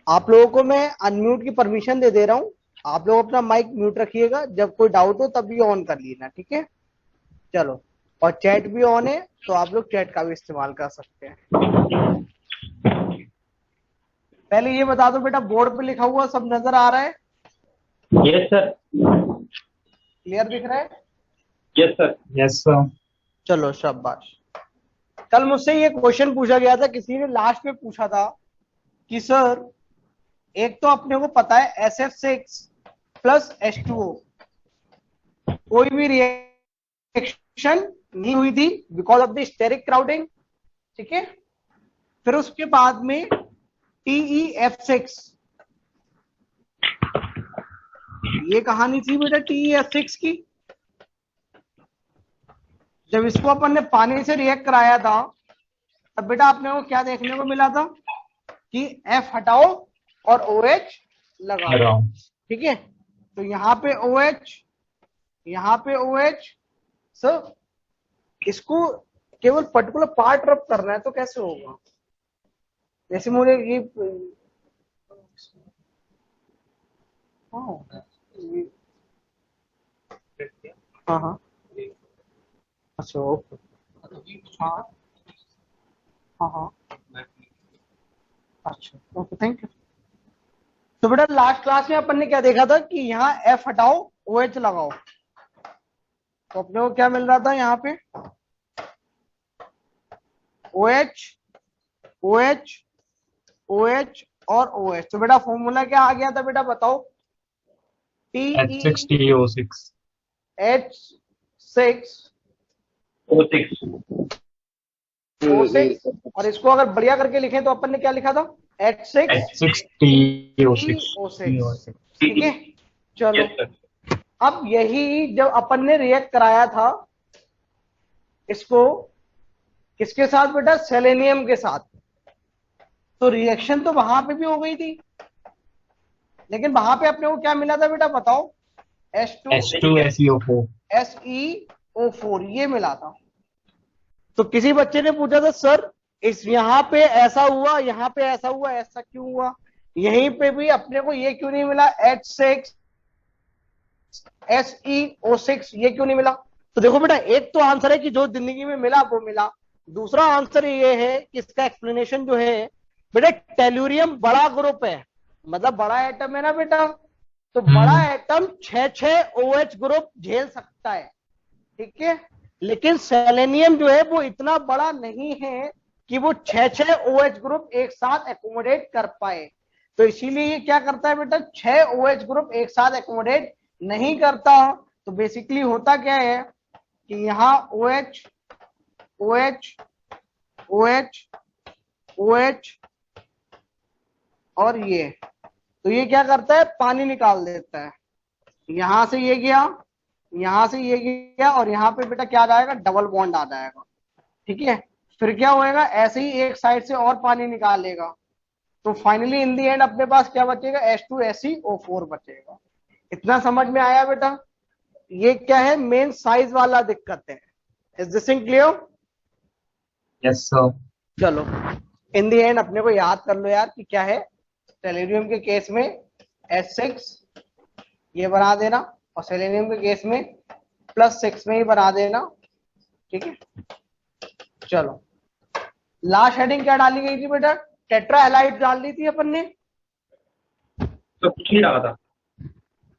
आप लोगों को मैं अनम्यूट की परमिशन दे रहा हूं, आप लोग अपना माइक म्यूट रखिएगा, जब कोई डाउट हो तब भी ऑन कर लेना, ठीक है। चलो, और चैट भी ऑन है तो आप लोग चैट का भी इस्तेमाल कर सकते हैं। पहले ये बता दो बेटा, बोर्ड पे लिखा हुआ सब नजर आ रहा है? Yes sir. क्लियर दिख रहा है? Yes sir. Yes sir. चलो शाबाश। कल मुझसे ये क्वेश्चन पूछा गया था, किसी ने लास्ट में पूछा था कि सर एक तो अपने को पता है SF6 प्लस H2O कोई भी रिएक्शन नहीं हुई थी because of the steric crowding, ठीक है। फिर उसके बाद में TeF6, ये कहानी थी बेटा TeF6 की। जब इसको अपन ने पानी से रिएक्ट कराया था तब बेटा अपने को क्या देखने को मिला था कि F हटाओ और OH लगाओ, ठीक है। तो यहाँ पे OH, यहाँ पे OH, सर इसको केवल पर्टिकुलर पार्ट रब करना है तो कैसे होगा? जैसे मुझे ये हाँ हाँ अच्छा ओके हाँ हाँ हाँ अच्छा ओके थैंक यू। तो बेटा लास्ट क्लास में अपन ने क्या देखा था कि यहाँ F हटाओ OH लगाओ, तो अपने को क्या मिल रहा था यहाँ पे OH OH OH और OH। तो बेटा फॉर्मूला क्या आ गया था बेटा बताओ? H6TO6 H6 O6 O6, और इसको अगर बढ़िया करके लिखें तो अपन ने क्या लिखा था? H6 H6TO6 O6, ठीक है। चलो अब यही जब अपन ने रिएक्ट कराया था इसको किसके साथ बेटा? सेलेनियम के साथ, तो रिएक्शन तो वहां पे भी हो गई थी, लेकिन वहां पे अपने को क्या मिला था बेटा बताओ? H2SeO4 SeO4 ये मिला था। तो किसी बच्चे ने पूछा था सर इस यहाँ पे ऐसा हुआ, यहाँ पे ऐसा हुआ, ऐसा क्यों हुआ? यहीं पे भी अपने को ये क्यों नहीं मिला H6 SeO6, ये क्यों नहीं मिला? तो देखो बेटा, एक तो आंसर है कि जो जिंदगी में मिला वो मिला, दूसरा आंसर ये है कि इसका एक्सप्लेनेशन जो है बेटा, टेल्यूरियम बड़ा ग्रुप है, मतलब बड़ा एटम है ना बेटा, तो बड़ा एटम 6 OH ग्रुप झेल सकता है, ठीक है। लेकिन सेलेनियम जो है वो इतना बड़ा नहीं है कि वो 6 OH ग्रुप एक साथ एकोमोडेट कर पाए, तो इसीलिए ये क्या करता है बेटा, 6 OH ग्रुप एक साथ एकोमोडेट नहीं करता। तो बेसिकली होता क्या है कि यहाँ OH OH OH OH और ये, तो ये क्या करता है, पानी निकाल देता है, यहां से ये गया, यहां से ये गया, और यहाँ पे बेटा क्या आ जाएगा, डबल बॉन्ड आ जाएगा, ठीक है। फिर क्या होएगा, ऐसे ही एक साइड से और पानी निकालेगा, तो फाइनली इन दी एंड अपने पास क्या बचेगा, H2SeO4 बचेगा। इतना समझ में आया बेटा? ये क्या है, मेन साइज वाला दिक्कत है। Is this clear? Yes sir. चलो इन दी एंड अपने को याद कर लो यार कि क्या है, टेल्यूरियम के केस में H6 ये बना देना, और सेलेनियम के केस में +6 में ही बना देना, ठीक है। चलो लास्ट हेडिंग क्या डाली गई थी बेटा? टेट्रा हैलाइड डाल दी थी अपन ने, तो कुछ नहीं डाला था।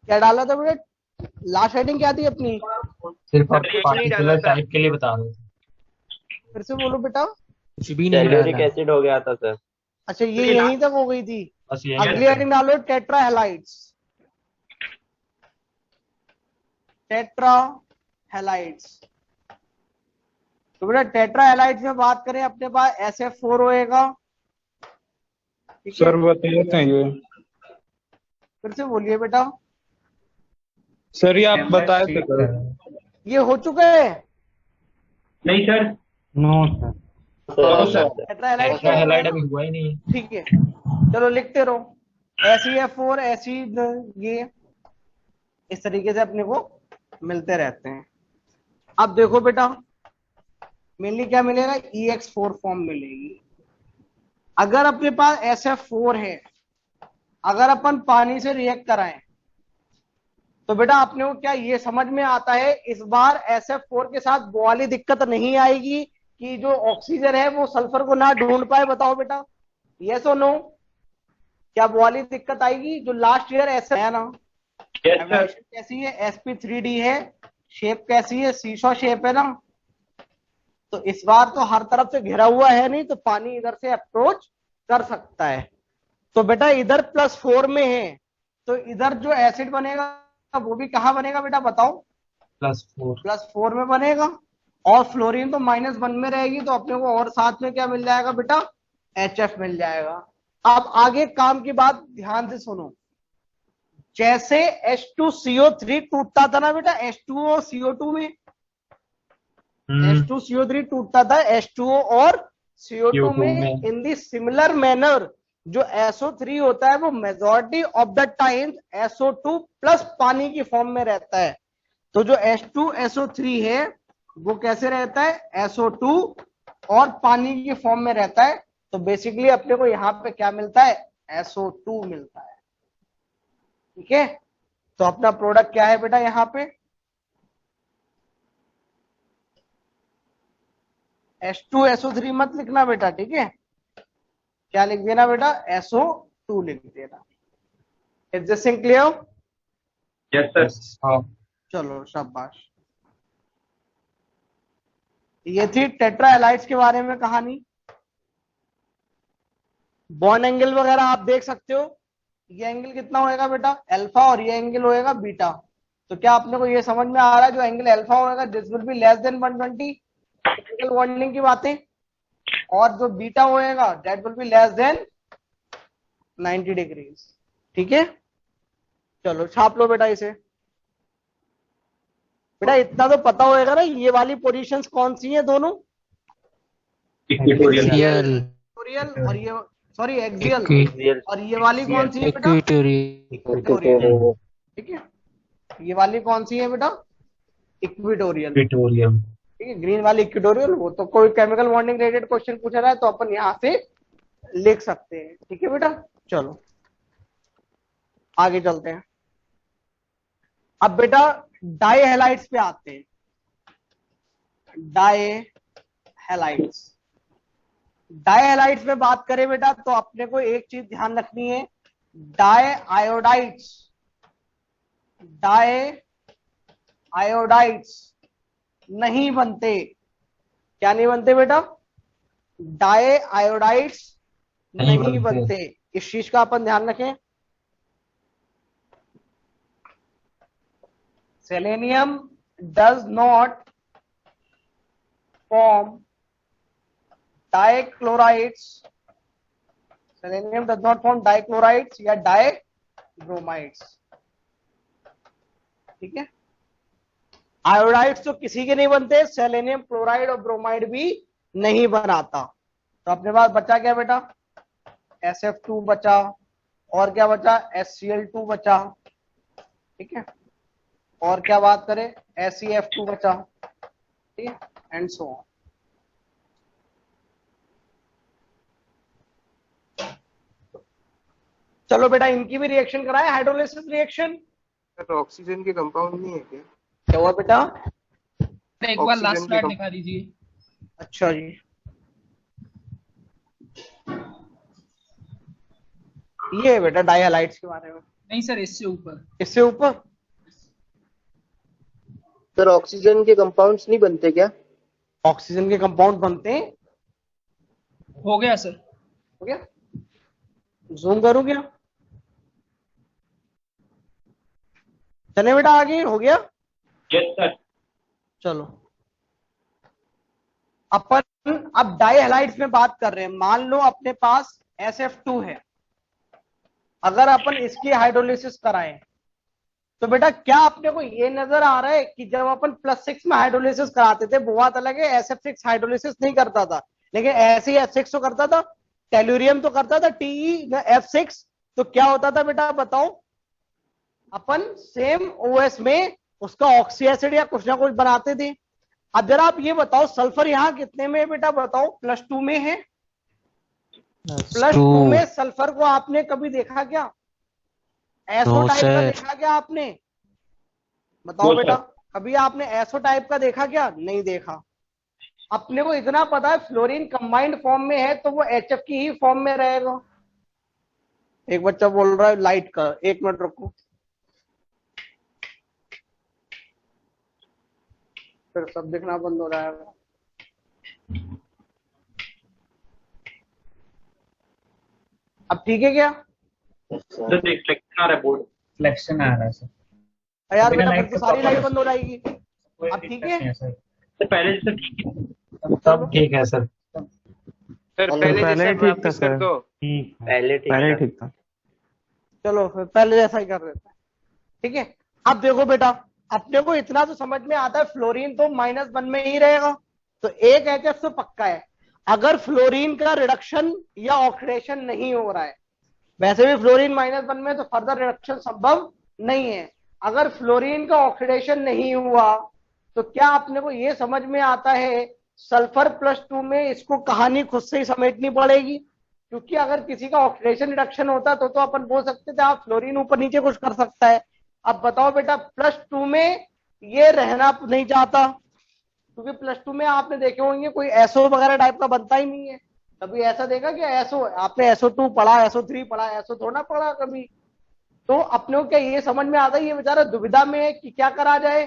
क्या डाला था बेटा? लास्ट हेडिंग क्या थी अपनी? सिर्फ आप पार्टिकुलर टाइप के लिए बता रहे थे। फिर से बोलो बेटा। कुछ भी नहीं टेल्यूरिक डाला। एसिड हो गया था सर। अच्छा ये यहीं तक हो गई थी, बस यही अगली हेडिंग डालो टेट्रा हैलाइड्स। टेट्रा हैलाइड्स, तो बेटा टेट्रा हैलाइड्स में बात करें अपने पास SF4 होएगा, सर बताइए ये। फिर से बोलिए बेटा। सर ये आप बताए थे सर। ये हो चुका है? नहीं sir. No sir. Tetra halide अभी हुआ ही नहीं। ठीक है, चलो लिखते रहो SeF4 ये इस तरीके से अपने को मिलते रहते हैं। अब देखो बेटा मेनली क्या मिलेगा, EX4 फॉर्म मिलेगी। अगर अपने पास SF4 है अगर अपन पानी से रिएक्ट कराएं तो बेटा आपने को क्या ये समझ में आता है, इस बार SF4 के साथ वो वाली दिक्कत नहीं आएगी कि जो ऑक्सीजन है वो सल्फर को ना ढूंढ पाए? बताओ बेटा, यस और नो? क्या वो वाली दिक्कत आएगी जो लास्ट ईयर ऐसे है ना? कैसी है? sp3d है, शेप कैसी है? सीसॉ शेप है ना? तो इस बार तो हर तरफ से घिरा हुआ है नहीं, तो पानी इधर से अप्रोच कर सकता है। तो बेटा इधर +4 में है, तो इधर जो एसिड बनेगा वो भी कहाँ बनेगा बेटा बताओ? +4। +4 में बनेगा। और फ्लोरीन तो -1 में रहेगी, तो अपने को और साथ में क्या मिल जाएगा बेटा? HF मिल जाएगा। अब आगे काम की बात ध्यान से सुनो। जैसे H2CO3 टूटता था ना बेटा H2O CO2 में, H2CO3 टूटता था H2O और CO2 में, इन दी सिमिलर मैनर जो SO3 होता है वो majority of the time SO2 plus पानी की फॉर्म में रहता है। तो जो H2SO3 है वो कैसे रहता है? SO2 और पानी की फॉर्म में रहता है। तो बेसिकली अपने को यहाँ पे क्या मिलता है? SO2 मिलता है। ठीक है, तो अपना प्रोडक्ट क्या है बेटा यहाँ पे? H2SO3 मत लिखना बेटा, ठीक है? क्या लिख देना बेटा? SO2 लिख देना। Is this clear? Yes sir. चलो शाबाश। ये थी टेट्रा हैलाइड्स के बारे में कहानी। बॉन्ड एंगल वगैरह आप देख सकते हो। ये एंगल कितना होएगा बेटा? अल्फा, और ये एंगल होएगा बीटा। तो क्या आपने को ये समझ में आ रहा है जो एंगल अल्फा होएगा this will be less than 120, technical bonding की बातें, और जो बीटा होएगा that will be less than 90 degrees. ठीक है, चलो छाप लो बेटा इसे। बेटा इतना तो पता होएगा ना, ये वाली पोजीशंस कौन सी हैं दोनों? इक्वेटोरियल और ये सॉरी एक्सियल, और ये वाली कौन सी है बेटा? इक्वेटोरियल। ठीक है, ये वाली कौन सी है बेटा? इक्वेटोरियल। ठीक है, ग्रीन वाली इक्वेटोरियल। वो तो कोई केमिकल बॉन्डिंग रिलेटेड क्वेश्चन पूछ रहा है तो अपन यहाँ से लिख सकते हैं। ठीक है बेटा, चलो आगे चलते हैं। अब बेटा डाई हैलाइड्स पे आते हैं। डाई हैलाइड्स, डाई हैलाइड्स में बात करें बेटा तो अपने को एक चीज ध्यान रखनी है, डाई आयोडाइड्स, डाई आयोडाइड्स नहीं बनते। क्या नहीं बनते बेटा? डाई आयोडाइड्स नहीं बनते। इस चीज का अपन ध्यान रखें। Selenium does not form dichlorides, selenium does not form dichlorides या डाइब्रोमाइड्स। ठीक है, आयोडाइड्स तो किसी के नहीं बनते, सेलेनियम क्लोराइड और ब्रोमाइड भी नहीं बनाता। तो अपने पास बचा क्या बेटा? SF2 बचा, और क्या बचा? SCl2 बचा। ठीक है, और क्या बात करें? SeF2 बचा। ठीक है, एंड सो ऑन। चलो बेटा इनकी भी रिएक्शन कराए, हाइड्रोलिसिस रिएक्शन। ऑक्सीजन के कंपाउंड नहीं है क्या? क्या हुआ बेटा? एक बार लास्ट स्लाइड दिखा दीजिए। अच्छा जी, ये है बेटा डाई हैलाइड्स के बारे में। नहीं सर, इससे ऊपर। इससे ऊपर सर ऑक्सीजन के कंपाउंड्स नहीं बनते क्या? ऑक्सीजन के कंपाउंड बनते हैं। हो गया सर। हो गया, जूम करूं क्या? चले बेटा आगे, हो गया? Yes sir. चलो अपन अब डाई हैलाइड्स में बात कर रहे हैं। मान लो अपने पास SF2 है, अगर अपन इसकी हाइड्रोलिसिस कराएं तो बेटा क्या अपने को ये नजर आ रहा है कि जब अपन +6 में हाइड्रोलिसिस कराते थे वो बात अलग है, SF6 हाइड्रोलिसिस नहीं करता था, लेकिन ऐसे ही F6 तो करता था, टेलुरियम तो करता था, TeF6। तो क्या होता था बेटा बताओ? अपन सेम OS में उसका ऑक्सी एसिड या कुछ ना कुछ बनाते थे। अब जरा आप ये बताओ सल्फर यहाँ कितने में है बेटा बताओ? +2 में है। +2 में सल्फर को आपने कभी देखा क्या? एसओ No, टाइप का sir. देखा क्या आपने? बताओ No, बेटा, sir. कभी आपने एसओ टाइप का देखा क्या? नहीं देखा। अपने को इतना पता है फ्लोरीन कंबाइंड फॉर्म में है तो वो एचएफ की ही फॉर्म में रहेगा। एक बच्चा बोल रहा है लाइट का, 1 मिनट रुको, फिर सब दिखना बंद हो जाएगा। अब ठीक है क्या? सर रिफ्लेक्शन आ रहा है, बोर्ड रिफ्लेक्शन आ रहा है सर। यार बिना बेटा फिर लाइट तो के सारी लाइट प्रॉपर बंद हो जाएगी। अब ठीक दिक्कत है? नहीं है सर। सर पहले जैसे ठीक है। तब ठीक है सर। Sir hello. पहले पहले जैसे ठीक था वापस कर सर। दो। पहले ठीक पहले था। ठीक था। चलो फिर पहले जैसा ही कर देते हैं। ठीक है, अब देखो बेटा, अपने को इतना तो समझ में आता है फ्लोरीन तो -1 में ही रहेगा, तो एक एचएफ तो पक्का है। अगर फ्लोरीन का रिडक्शन या ऑक्सीडेशन नहीं हो रहा है, वैसे भी फ्लोरीन -1 में तो फर्दर रिडक्शन संभव नहीं है। अगर फ्लोरीन का ऑक्सीडेशन नहीं हुआ तो क्या अपने को यह समझ में आता है सल्फर +2 में इसको कहानी खुद से ही समेटनी पड़ेगी, क्योंकि अगर किसी का ऑक्सीडेशन रिडक्शन होता तो अपन बोल सकते थे आप फ्लोरीन ऊपर नीचे कुछ कर सकता है। अब बताओ बेटा, +2 में ये रहना नहीं चाहता, क्योंकि +2 में आपने देखे होंगे कोई एसओ वगैरह टाइप का बनता ही नहीं है। कभी ऐसा देखा कि एसओ, आपने SO2 पढ़ा, SO3 पढ़ा, एसओ थोड़ा पढ़ा कभी। तो अपने को क्या ये समझ में आता है ये बेचारा दुविधा में है कि क्या करा जाए,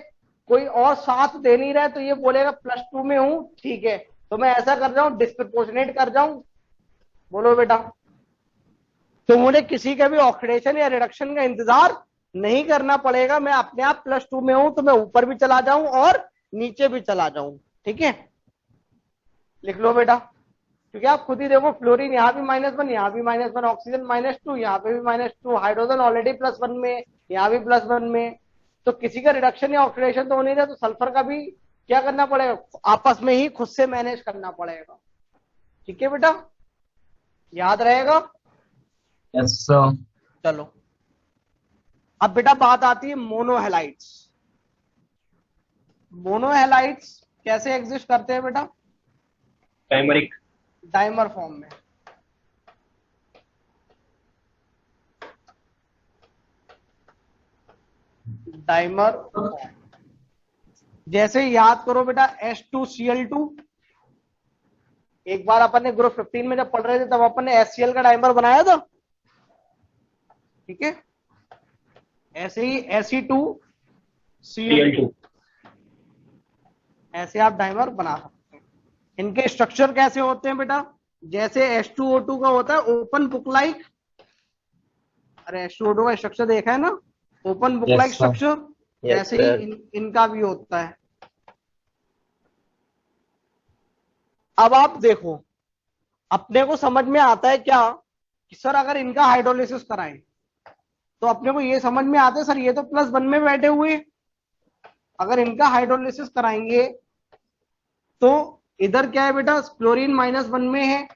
कोई और साथ दे नहीं रहा है, तो ये बोलेगा +2 में हूं, ठीक है तो मैं ऐसा कर जाऊं, डिस्प्रपोर्शनेट कर जाऊं। बोलो बेटा, तो मुझे किसी का भी ऑक्सीडेशन या रिडक्शन का इंतजार नहीं करना पड़ेगा, मैं अपने आप +2 में हूं तो मैं ऊपर भी चला जाऊं और नीचे भी चला जाऊं। ठीक है, लिख लो बेटा, क्योंकि आप खुद ही देखो फ्लोरीन यहाँ भी -1, यहाँ भी -1, ऑक्सीजन -2, यहाँ पे भी -2, हाइड्रोजन ऑलरेडी +1 में, यहाँ भी +1 में, तो किसी का रिडक्शन या ऑक्सीडेशन तो हो नहीं रहा, तो सल्फर का भी क्या करना पड़ेगा, आपस में ही खुद से मैनेज करना पड़ेगा। ठीक है बेटा, याद रहेगा? Yes sir. चलो, अब बेटा बात आती है मोनोहेलाइड्स। मोनोहेलाइड्स कैसे एग्जिस्ट करते हैं बेटा? टाइमरिक। डाइमर फॉर्म में। डाइमर फॉर्म, जैसे याद करो बेटा H2Cl2, एक बार अपन ने ग्रुप 15 में जब पढ़ रहे थे तब अपन ने HCl का डाइमर बनाया था। ठीक है, ऐसे ही Fe2Cl2, ऐसे आप डाइमर बना सकते हैं। इनके स्ट्रक्चर कैसे होते हैं बेटा? जैसे H2O2 का होता है ओपन बुक लाइक, अरे H2O2 का स्ट्रक्चर देखा है ना, ओपन बुक लाइक स्ट्रक्चर, ऐसे ही इनका भी होता है। अब आप देखो, अपने को समझ में आता है क्या कि सर अगर इनका हाइड्रोलिसिस कराएं तो अपने को ये समझ में आता है सर ये तो +1 में बैठे हुए, अगर इनका हाइड्रोलिसिस कराएंगे तो इधर क्या है बेटा, क्लोरीन -1 में है,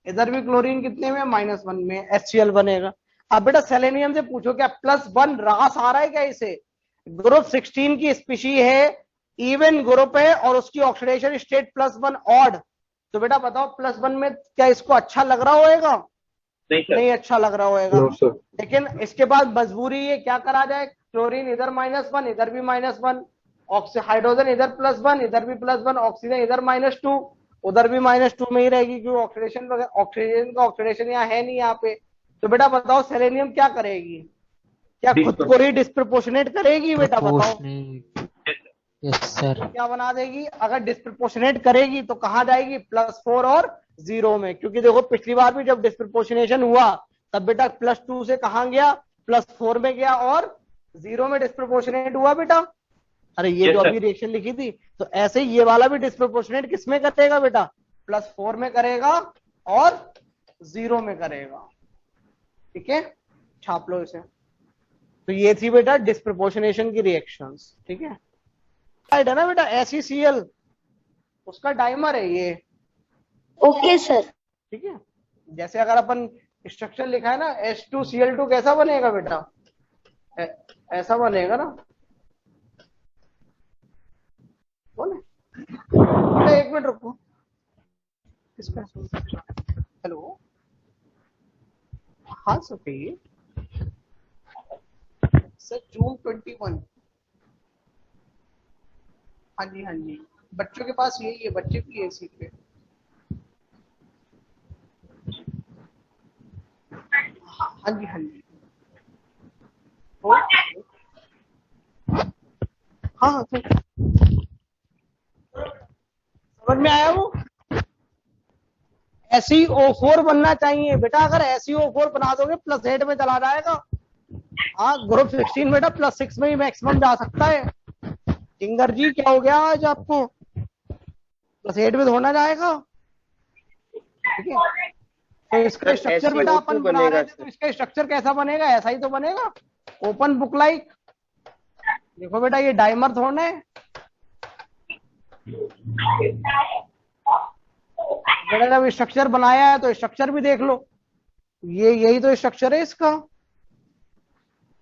इधर भी क्लोरीन कितने में, -1 में, HCl बनेगा। अब बेटा सेलेनियम से पूछो क्या +1 रास आ रहा है क्या? इसे ग्रुप 16 की स्पीशी है, इवन ग्रुप है और उसकी ऑक्सीडेशन स्टेट +1 ऑड, तो बेटा बताओ +1 में क्या इसको अच्छा लग रहा होगा? नहीं अच्छा लग रहा होगा। लेकिन इसके बाद मजबूरी है क्या करा जाए, क्लोरीन इधर -1, इधर भी -1, हाइड्रोजन इधर +1, इधर भी +1, ऑक्सीजन इधर -2, उधर भी -2 में ही रहेगी, क्योंकि ऑक्सीजन का ऑक्सीडेशन यहाँ है नहीं यहाँ पे। तो बेटा बताओ सेलेनियम क्या करेगी, क्या खुद को ही डिस्प्रपोर्शनेट करेगी? बेटा बताओ, यस सर। क्या बना देगी? अगर डिस्प्रपोर्शनेट करेगी तो कहां जाएगी, +4 और 0 में, क्योंकि देखो पिछली बार भी जब डिस्प्रपोर्शनेशन हुआ तब बेटा +2 से कहां गया, +4 में गया और 0 में डिस्प्रपोर्शनेट हुआ बेटा। अरे ये जो अभी रिएक्शन लिखी थी, तो ऐसे ही ये वाला भी डिस्प्रपोर्शनेट किसमें करेगा बेटा, +4 में करेगा और 0 में करेगा। ठीक है, छाप लो इसे। तो ये थी बेटा डिस्प्रपोर्शनेशन की रिएक्शंस। ठीक है, है ना बेटा, SeCl उसका डाइमर है ये। Okay sir. ठीक है, जैसे अगर अपन स्ट्रक्चर लिखा है ना H2Cl2 कैसा बनेगा बेटा, ऐसा बनेगा ना, बोले 1 मिनट रुको, हेलो, हाँ सफी, सर जून 21। हाँ जी हाँ जी, बच्चों के पास यही है, बच्चे भी है सीट पे। हाँ जी हाँ जी। हाँ हाँ समझ में आया वो। SeO4 बनना चाहिए बेटा, अगर SeO4 बना दोगे +8 में चला जाएगा। हाँ ग्रुप 16 बेटा +6 में ही मैक्सिमम जा सकता है। टिंगर जी क्या हो गया आज आपको, +8 में होना जाएगा। ठीक है, तो इसका स्ट्रक्चर बेटा अपन बना रहे थे, तो इसका स्ट्रक्चर कैसा बनेगा, ऐसा ही तो बनेगा, ओपन बुक लाइक। देखो बेटा ये डाइमर थोड़ा है बेटा, जब स्ट्रक्चर बनाया है तो स्ट्रक्चर भी देख लो, ये यही तो स्ट्रक्चर है इसका।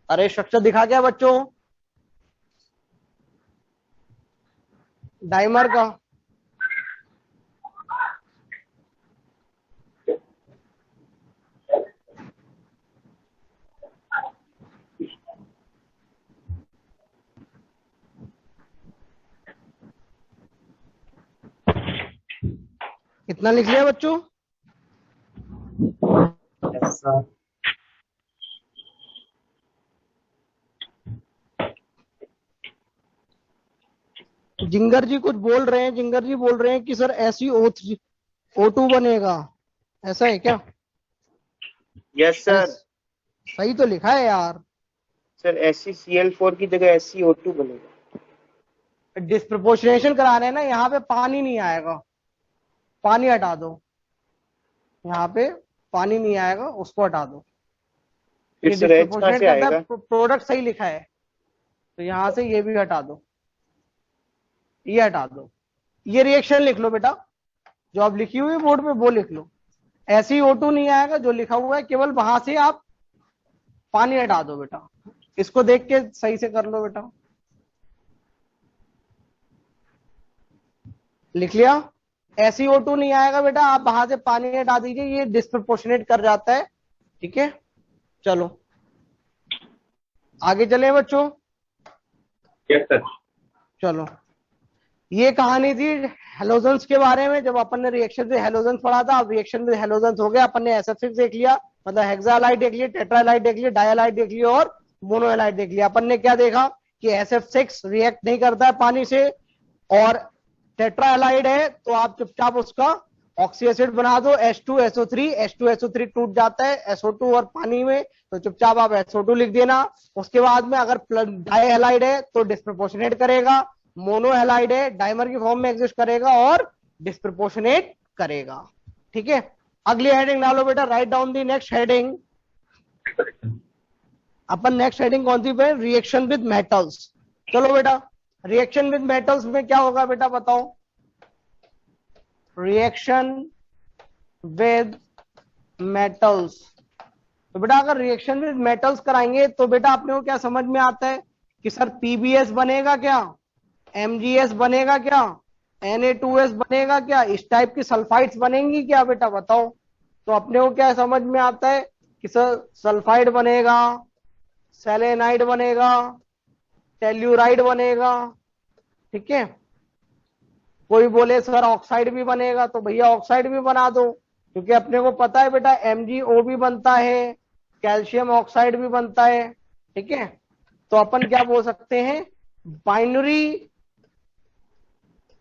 अरे स्ट्रक्चर दिखा क्या बच्चों डाइमर का। कितना लिख लिया बच्चों? Yes, sir. जिंगर जी कुछ बोल रहे हैं, जिंगर जी बोल रहे हैं कि सर SeO2 बनेगा, ऐसा है क्या? Yes sir. सही तो लिखा है यार। सर SeCl4 की जगह SeO2 बनेगा। डिस्प्रपोर्शनेशन करा रहे हैं ना, यहाँ पे पानी नहीं आएगा, पानी हटा दो, यहाँ पे पानी नहीं आएगा, उसको हटा दो। ये फिर सर H कहाँ डिस्प्रपोर्शनेट से करता है, आएगा? प्रोडक्ट सही लिखा है, तो यहाँ से ये भी हटा दो, ये हटा दो। ये रिएक्शन लिख लो बेटा, जो आप लिखी हुई बोर्ड पे वो लिख लो। SeO2 नहीं आएगा, जो लिखा हुआ है केवल वहां से आप पानी हटा दो बेटा। इसको देख के सही से कर लो बेटा। लिख लिया? SeO2 नहीं आएगा बेटा, आप वहां से पानी हटा दीजिए, ये डिस्प्रपोर्शनेट कर जाता है। ठीक है, चलो आगे चले बच्चों। Yes sir. चलो, ये कहानी थी हेलोजेंस के बारे में, जब अपन ने रिएक्शन से हेलोजेंस पढ़ा था। अब रिएक्शन में हेलोजेंस हो गया, अपन ने SF6 देख लिया, मतलब हेक्सालाइड देख लिया, टेट्रालाइड देख लिया, डायलाइड देख लिया और मोनोहेलाइड देख लिया। अपन ने क्या देखा कि SF6 रिएक्ट नहीं करता है पानी से, और टेट्रालाइड है तो आप चुपचाप उसका ऑक्सी एसिड बना दो, H2SO3, H2SO3 टूट जाता है SO2 और पानी में, तो चुपचाप आप SO2 लिख देना। उसके बाद में अगर डाइहेलाइड है तो डिस्प्रपोर्शनेट करेगा, मोनोहेलाइड है डाइमर की फॉर्म में एग्जिस्ट करेगा और डिस्प्रपोर्शनेट करेगा। ठीक है, अगली हेडिंग डालो बेटा, write down the next heading. Upon next heading कौन सी पे? Reaction with metals. चलो बेटा, रिएक्शन विद मेटल्स में क्या होगा बेटा बताओ? रिएक्शन विद मेटल्स, तो बेटा अगर रिएक्शन विद मेटल्स कराएंगे तो बेटा अपने को क्या समझ में आता है कि सर PbS बनेगा क्या, MgS बनेगा क्या, Na2S बनेगा क्या, इस टाइप की सल्फाइड्स बनेंगी क्या बेटा बताओ? तो अपने को क्या समझ में आता है कि सर सल्फाइड बनेगा, सेलेनाइड बनेगा, टेल्यूराइड बनेगा। ठीक है, कोई बोले सर ऑक्साइड भी बनेगा, तो भैया ऑक्साइड भी बना दो, क्योंकि अपने को पता है बेटा MgO भी बनता है, कैल्शियम ऑक्साइड भी बनता है। ठीक है, तो अपन क्या बोल सकते हैं, बाइनरी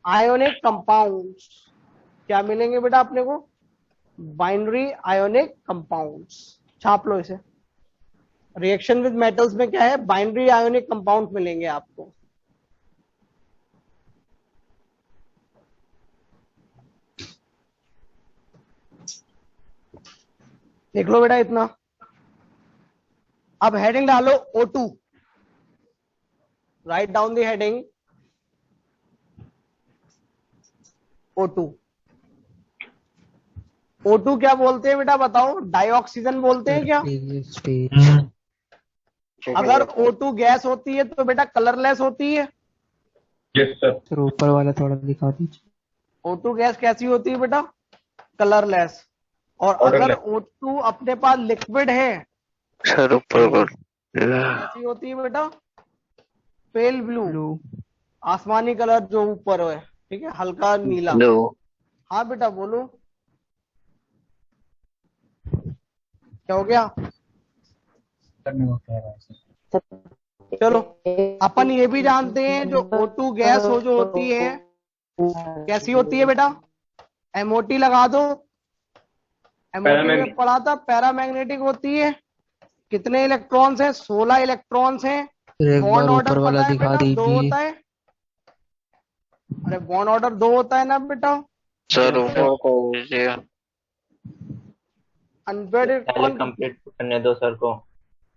आयोनिक कंपाउंड्स। क्या मिलेंगे बेटा अपने को? Binary ionic compounds. छाप लो इसे। रिएक्शन विद मेटल्स में क्या है, बाइनरी आयोनिक कंपाउंड मिलेंगे आपको। देख लो बेटा इतना। अब हेडिंग डालो O2, write down the heading O2। O2 क्या बोलते हैं बेटा बताओ? डाइऑक्सीजन बोलते हैं क्या? अगर O2 गैस होती है तो बेटा कलरलेस होती है। Yes sir. सर ऊपर वाला थोड़ा दिखा दीजिए। O2 गैस कैसी होती है बेटा? कलरलेस। और अगर O2 अपने पास लिक्विड है, सर ऊपर कैसी होती है बेटा? Pale blue, blue. आसमानी कलर जो ऊपर है, ठीक है, हल्का नीला। हाँ बेटा बोलो, क्या हो गया? करने को कह रहा है सर। चलो, अपन ये भी जानते हैं जो O2 गैस हो जो होती है कैसी होती है बेटा? MOT लगा दो। MOT में पढ़ा था, पैरामैग्नेटिक होती है। कितने इलेक्ट्रॉन्स हैं? 16 इलेक्ट्रॉन्स हैं। एक बॉन्ड बार ऑर्डर ऊपर वाला पता है दिखा बेटा? दो दीजिए। होता है। अरे बॉन्ड ऑर्डर 2 होता है ना बेटा? सर ऊपर को कीजिए, अनपेयर्ड पहले इलेक्ट्रॉन। कंप्लीट करने दो सर को।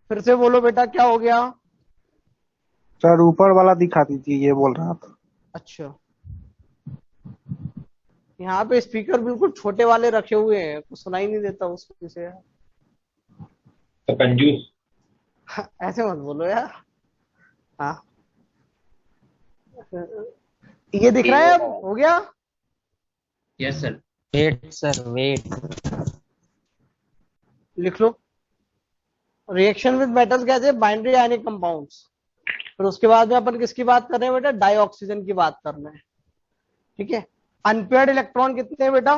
फिर से बोलो बेटा, क्या हो गया? सर ऊपर वाला दिखा दीजिए, ये बोल रहा था। अच्छा, यहाँ पे स्पीकर बिल्कुल छोटे वाले रखे हुए हैं, कुछ सुनाई नहीं देता उसमें से। तो कंजूस। ऐसे मत बोलो यार। हाँ, ये दिख रहा है अब? हो गया? Yes sir. Wait sir, wait. लिख लो। रिएक्शन विद मेटल्स कैसे? Binary ionic compounds. फिर उसके बाद में अपन किसकी बात कर रहे हैं बेटा? डाइऑक्सीजन की बात कर रहे हैं, ठीक है। अनपेयर्ड इलेक्ट्रॉन कितने हैं बेटा?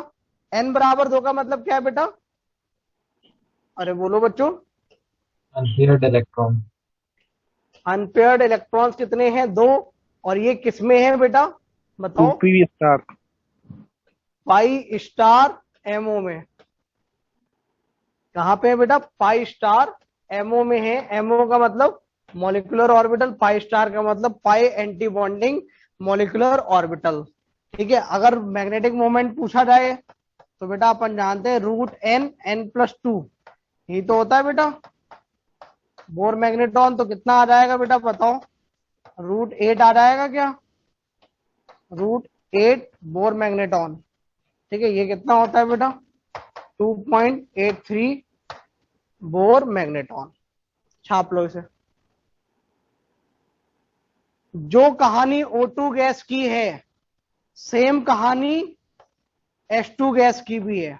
n बराबर 2 का मतलब क्या है बेटा? अरे बोलो बच्चों। Unpaired electron. अनपेयर्ड इलेक्ट्रॉन्स कितने हैं? 2। और ये किसमें है बेटा? बताओ। 2p star. Pi star ammo में। कहां पे है बेटा? पाई स्टार एमओ में है। एमओ का मतलब मॉलिक्यूलर ऑर्बिटल, पाई स्टार का मतलब पाई एंटी बॉन्डिंग मॉलिक्यूलर ऑर्बिटल, ठीक है। अगर मैग्नेटिक मोमेंट पूछा जाए तो बेटा अपन जानते हैं √n+2 ही तो होता है बेटा। बोर मैग्नेटॉन तो कितना आ जाएगा बेटा बताओ? √8 आ जाएगा क्या? √8 बोर मैग्नेटॉन, ठीक है। ये कितना होता है बेटा? 2.83 बोर मैग्नेटॉन। छाप लो इसे। जो कहानी O2 गैस की है, सेम कहानी H2 गैस की भी है,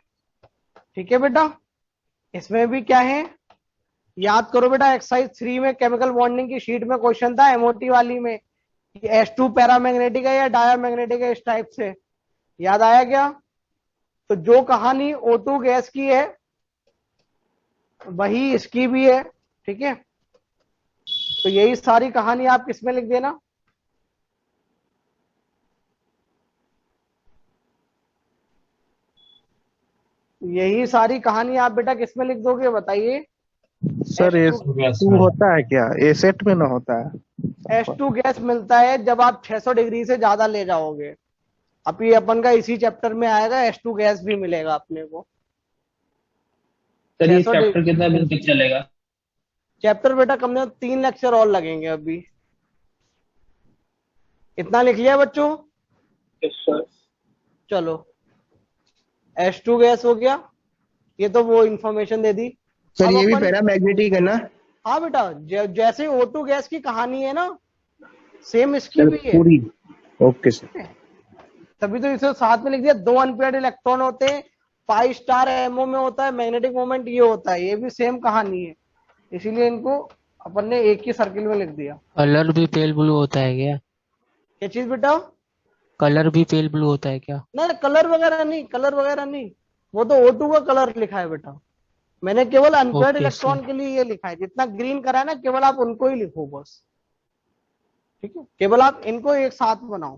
ठीक है बेटा। इसमें भी क्या है, याद करो बेटा, एक्सरसाइज 3 में केमिकल बॉन्डिंग की शीट में क्वेश्चन था MOT वाली में कि H2 पैरामैग्नेटिक है या डायामैग्नेटिक है, इस टाइप से। याद आया क्या? तो जो कहानी O2 गैस की है वही इसकी भी है, ठीक है। तो यही सारी कहानी आप किसमें लिख देना? यही सारी कहानी आप बेटा किसमें लिख दोगे बताइए? सर H2 S2 होता है क्या? ए सेट में ना होता है? H2 गैस मिलता है जब आप 600 डिग्री से ज्यादा ले जाओगे। अभी अपन का इसी चैप्टर में आएगा, H2 गैस भी मिलेगा अपने को। सर ये 600 चैप्टर कितना दिन तक चलेगा? चैप्टर बेटा कम से कम 3 लेक्चर और लगेंगे अभी। इतना लिख लिया बच्चों? Yes sir. चलो, H2 गैस हो गया, ये तो वो इंफॉर्मेशन दे दी। सर ये भी अपन, पैरामैग्नेटिक है ना? हाँ बेटा, जैसे O2 गैस की कहानी है ना, सेम इसकी भी है। पूरी। Okay sir. तभी तो इसे साथ में लिख दिया। 2 अनपेयर्ड इलेक्ट्रॉन होते हैं, पाई स्टार एमओ में होता है, मैग्नेटिक मोमेंट ये होता है, ये भी सेम कहानी है, इसीलिए इनको अपन ने एक ही सर्किल में लिख दिया। कलर भी पेल ब्लू होता है क्या? क्या चीज बेटा? कलर भी पेल ब्लू होता है क्या? ना कलर वगैरह नहीं, कलर वगैरह नहीं, वो तो O2 का कलर लिखा है बेटा। मैंने केवल अनपेयर्ड ओके इलेक्ट्रॉन सर। के लिए ये लिखा है। जितना ग्रीन करा है ना, केवल आप उनको ही लिखो बस, ठीक है। केवल आप इनको एक साथ बनाओ,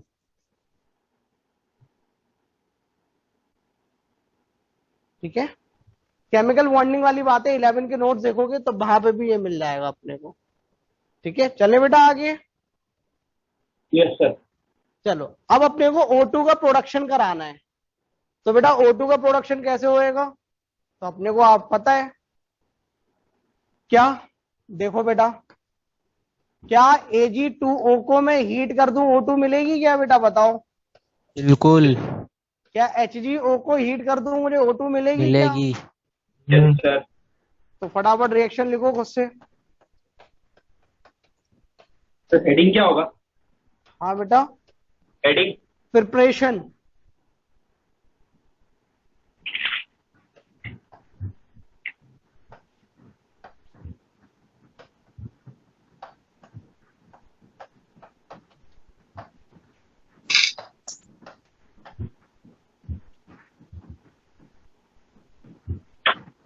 ठीक है। केमिकल बॉन्डिंग वाली बातें 11 के नोट्स देखोगे तो वहां पे भी ये मिल जाएगा अपने को, ठीक है। चले बेटा आगे। Yes sir. चलो, अब अपने को O2 का प्रोडक्शन कराना है। तो बेटा O2 का प्रोडक्शन कैसे होएगा? तो अपने को आप पता है क्या? देखो बेटा, क्या Ag2O को मैं हीट कर दूं O2 मिलेगी क्या बेटा बताओ? बिल्कुल क्या HgO को हीट कर दूं मुझे O2 मिलेगी क्या? मिलेगी। Yes sir. तो फटाफट रिएक्शन लिखो खुद से। सर हेडिंग क्या होगा? हाँ बेटा, हेडिंग। प्रिपरेशन।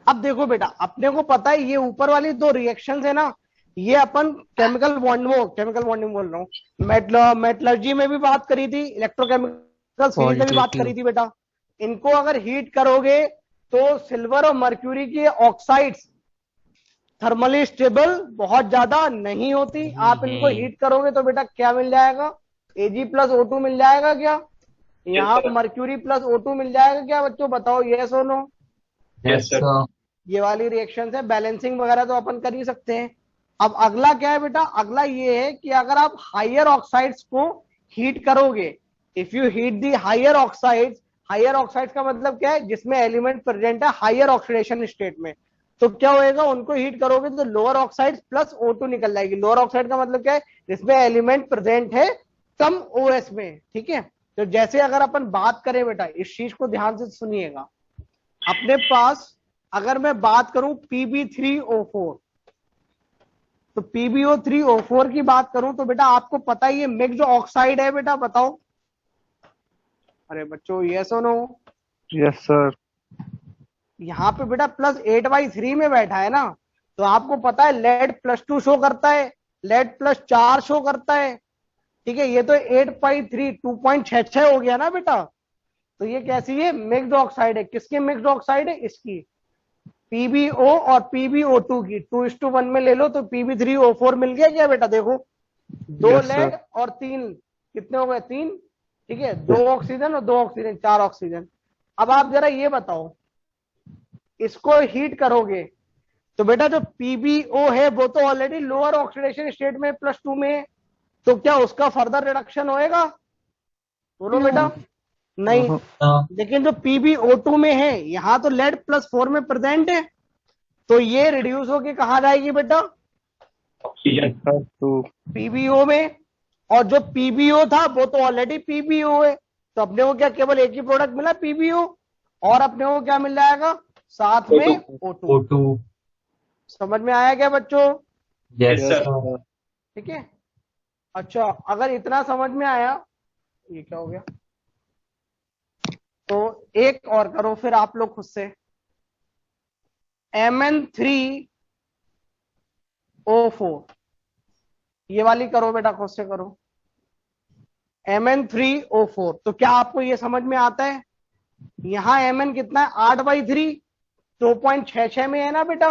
अब देखो बेटा, अपने को पता है ये ऊपर वाली दो रिएक्शंस है ना, ये अपन केमिकल बॉन्डिंग बोल रहा हूँ, मेटलर्जी में भी बात करी थी, इलेक्ट्रोकेमिकल फील्ड में भी बात करी थी बेटा। इनको अगर हीट करोगे तो सिल्वर और मर्क्यूरी की ऑक्साइड्स थर्मली स्टेबल बहुत ज्यादा नहीं होती। आप इनको हीट करोगे तो बेटा क्या मिल जाएगा, Ag+O2 मिल जाएगा क्या, यहाँ मर्क्यूरी प्लस O2 मिल जाएगा क्या बच्चों, बताओ यस और नो। Yes sir. ये वाली रिएक्शन है, बैलेंसिंग वगैरह तो अपन कर ही सकते हैं। अब अगला क्या है बेटा, अगला ये है कि अगर आप हायर ऑक्साइड्स को हीट करोगे, if you heat the higher oxides का मतलब क्या है, जिसमें एलिमेंट प्रेजेंट है हायर ऑक्सीडेशन स्टेट में, तो क्या होएगा, उनको हीट करोगे तो लोअर ऑक्साइड्स प्लस O2 निकल जाएगी। लोअर ऑक्साइड का मतलब क्या है, जिसमें एलिमेंट प्रेजेंट है कम OS में, ठीक है। तो जैसे अगर अपन बात करें बेटा, इस चीज को ध्यान से सुनिएगा, अपने पास अगर मैं बात करूं Pb3O4, तो PbO3O4 की बात करूं तो बेटा आपको पता है ये मिक्स्ड ऑक्साइड है बेटा, बताओ। अरे बच्चों यस और नो। Yes sir. यहाँ पे बेटा +8/3 में बैठा है ना, तो आपको पता है लेड +2 शो करता है, लेड +4 शो करता है, ठीक है। ये तो 8/3 2.66 हो गया ना बेटा। तो ये कैसी है, मिक्स्ड ऑक्साइड है। किसकी मिक्स्ड ऑक्साइड है, इसकी PbO और PbO2 की 2:1 में ले लो तो Pb3O4 मिल गया क्या बेटा। देखो 2 Yes, लेड और 3 कितने हो गए, 3, ठीक है। 2 ऑक्सीजन और 2 ऑक्सीजन, 4 ऑक्सीजन। अब आप जरा ये बताओ, इसको हीट करोगे तो बेटा जो PbO है वो तो ऑलरेडी लोअर ऑक्सीडेशन स्टेट में +2 में है, तो क्या उसका फर्दर रिडक्शन होएगा, बोलो बेटा। नहीं। लेकिन जो PbO2 में है, यहाँ तो लेड +4 में प्रेजेंट है, तो ये रिड्यूस होके कहा जाएगी बेटा, ऑक्सीजन PbO में। और जो PbO था वो तो ऑलरेडी PbO है, तो अपने को क्या केवल एक ही प्रोडक्ट मिला PbO, और अपने को क्या मिल जाएगा साथ में O2। समझ में आया क्या बच्चों। Yes sir. ठीक है। अच्छा, अगर इतना समझ में आया, ये क्या हो गया, तो एक और करो फिर आप लोग खुद से, Mn3O4, ये वाली करो बेटा, खुद से करो। Mn3O4, तो क्या आपको ये समझ में आता है, यहां Mn कितना है, 8/3, 2.66 में है ना बेटा।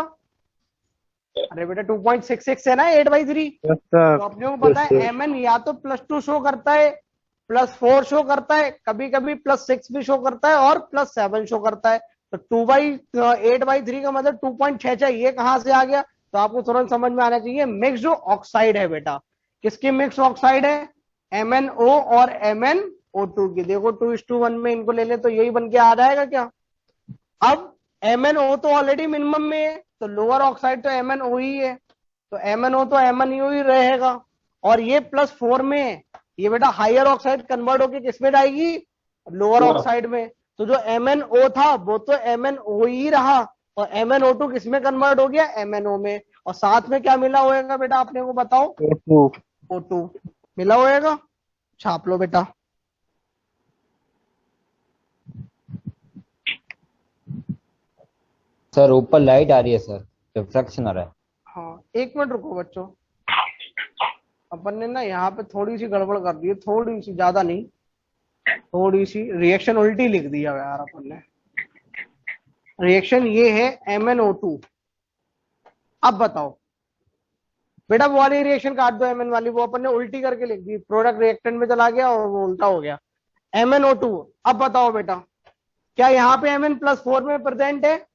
अरे बेटा 2.66 है ना 8/3। तो अपने को पता है Mn या तो +2 शो करता है, +4 शो करता है, कभी कभी +6 भी शो करता है, और +7 शो करता है। तो 8/3 का मतलब 2.66, ये कहां से आ गया, तो आपको तुरंत समझ में आना चाहिए मिक्स्ड ऑक्साइड है बेटा। किसकी मिक्स्ड ऑक्साइड है, MnO और MnO2 की। देखो 2:1 में इनको ले ले तो यही बन के आ जाएगा क्या। अब MnO तो ऑलरेडी मिनिमम में है, तो लोअर ऑक्साइड तो MnO ही है, तो MnO तो MnO ही रहेगा। और ये +4 में है, ये बेटा हायर ऑक्साइड कन्वर्ट होके किसमें जाएगी, लोअर ऑक्साइड में। तो जो MnO था वो तो MnO ही रहा, और MnO2 किसमें कन्वर्ट हो गया, MnO में। और साथ में क्या मिला होएगा बेटा, आपने को बताओ, O2 मिला होएगा। छाप लो बेटा। सर ऊपर लाइट आ रही है सर, रिफ्लेक्शन आ रहा है। हाँ 1 मिनट रुको बच्चों, अपन ने ना यहाँ पे थोड़ी सी गड़बड़ कर दी है, थोड़ी सी, ज्यादा नहीं, थोड़ी सी रिएक्शन उल्टी लिख दिया यार अपन ने। रिएक्शन ये है MnO2। अब बताओ बेटा, वो वाली रिएक्शन काट दो, Mn वाली, वो अपन ने उल्टी करके लिख दी, प्रोडक्ट रिएक्टेंट में चला गया और वो उल्टा हो गया MnO2। अब बताओ बेटा, क्या यहाँ पे Mn+4 में प्रेजेंट है।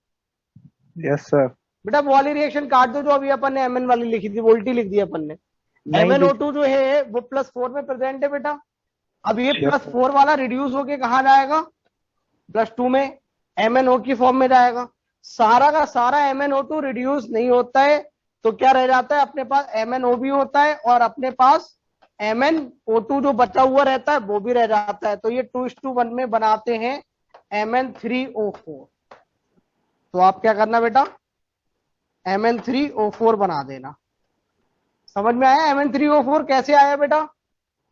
Yes sir. बेटा वो वाली रिएक्शन काट दो जो अभी अपन ने Mn वाली लिखी थी, वो उल्टी लिख दी अपन ने। MnO2 जो है वो +4 में प्रेजेंट है बेटा। अब ये +4 वाला रिड्यूस होके कहा जाएगा, +2 में MnO की फॉर्म में जाएगा। सारा का सारा MnO2 रिड्यूस नहीं होता है, तो क्या रह जाता है, अपने पास MnO भी होता है, और अपने पास MnO2 जो बचा हुआ रहता है वो भी रह जाता है। तो ये 2:1 में बनाते हैं Mn3O4। तो आप क्या करना बेटा, Mn3O4 बना देना। समझ में आया Mn3O4 कैसे आया बेटा,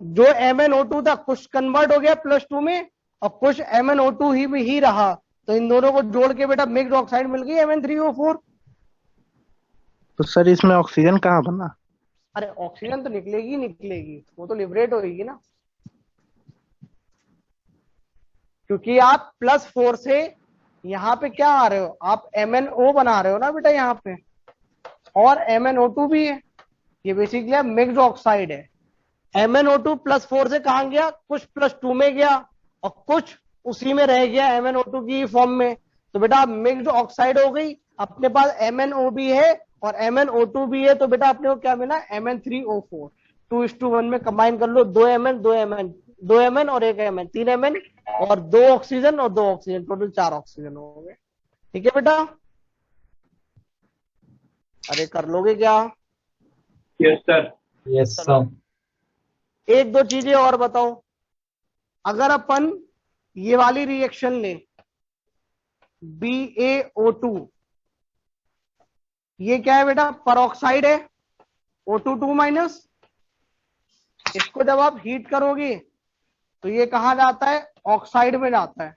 जो MnO2 था कुछ कन्वर्ट हो गया +2 में, और कुछ MnO2 ही रहा, तो इन दोनों को जोड़ के बेटा मिक्स्ड ऑक्साइड मिल गई Mn3O4। तो सर इसमें ऑक्सीजन कहाँ बना? अरे ऑक्सीजन तो निकलेगी निकलेगी, वो तो लिबरेट होगी ना, क्योंकि आप +4 से यहाँ पे क्या आ रहे हो, आप MnO बना रहे हो ना बेटा यहाँ पे, और MnO2 भी है, ये बेसिकली मिक्स्ड ऑक्साइड है। MnO2 +4 से कहाँ गया, कुछ +2 में गया और कुछ उसी में रह गया MnO2 की फॉर्म में, तो बेटा मिक्स्ड ऑक्साइड हो गई। अपने पास MnO भी है और MnO2 भी है, तो बेटा अपने को क्या मिला, Mn3O4। 2:1 में कंबाइन कर लो, 2 Mn 2 Mn 2 Mn और 1 Mn, 3 Mn और 2 ऑक्सीजन और 2 ऑक्सीजन, टोटल 4 ऑक्सीजन हो गए। ठीक है बेटा, अरे कर लोगे क्या? Yes sir. Yes sir. एक दो चीजें और बताओ, अगर अपन ये वाली रिएक्शन ले, BaO2, ये क्या है बेटा, परऑक्साइड है, O2 2-, इसको जब आप हीट करोगे तो ये कहां जाता है, ऑक्साइड में जाता है।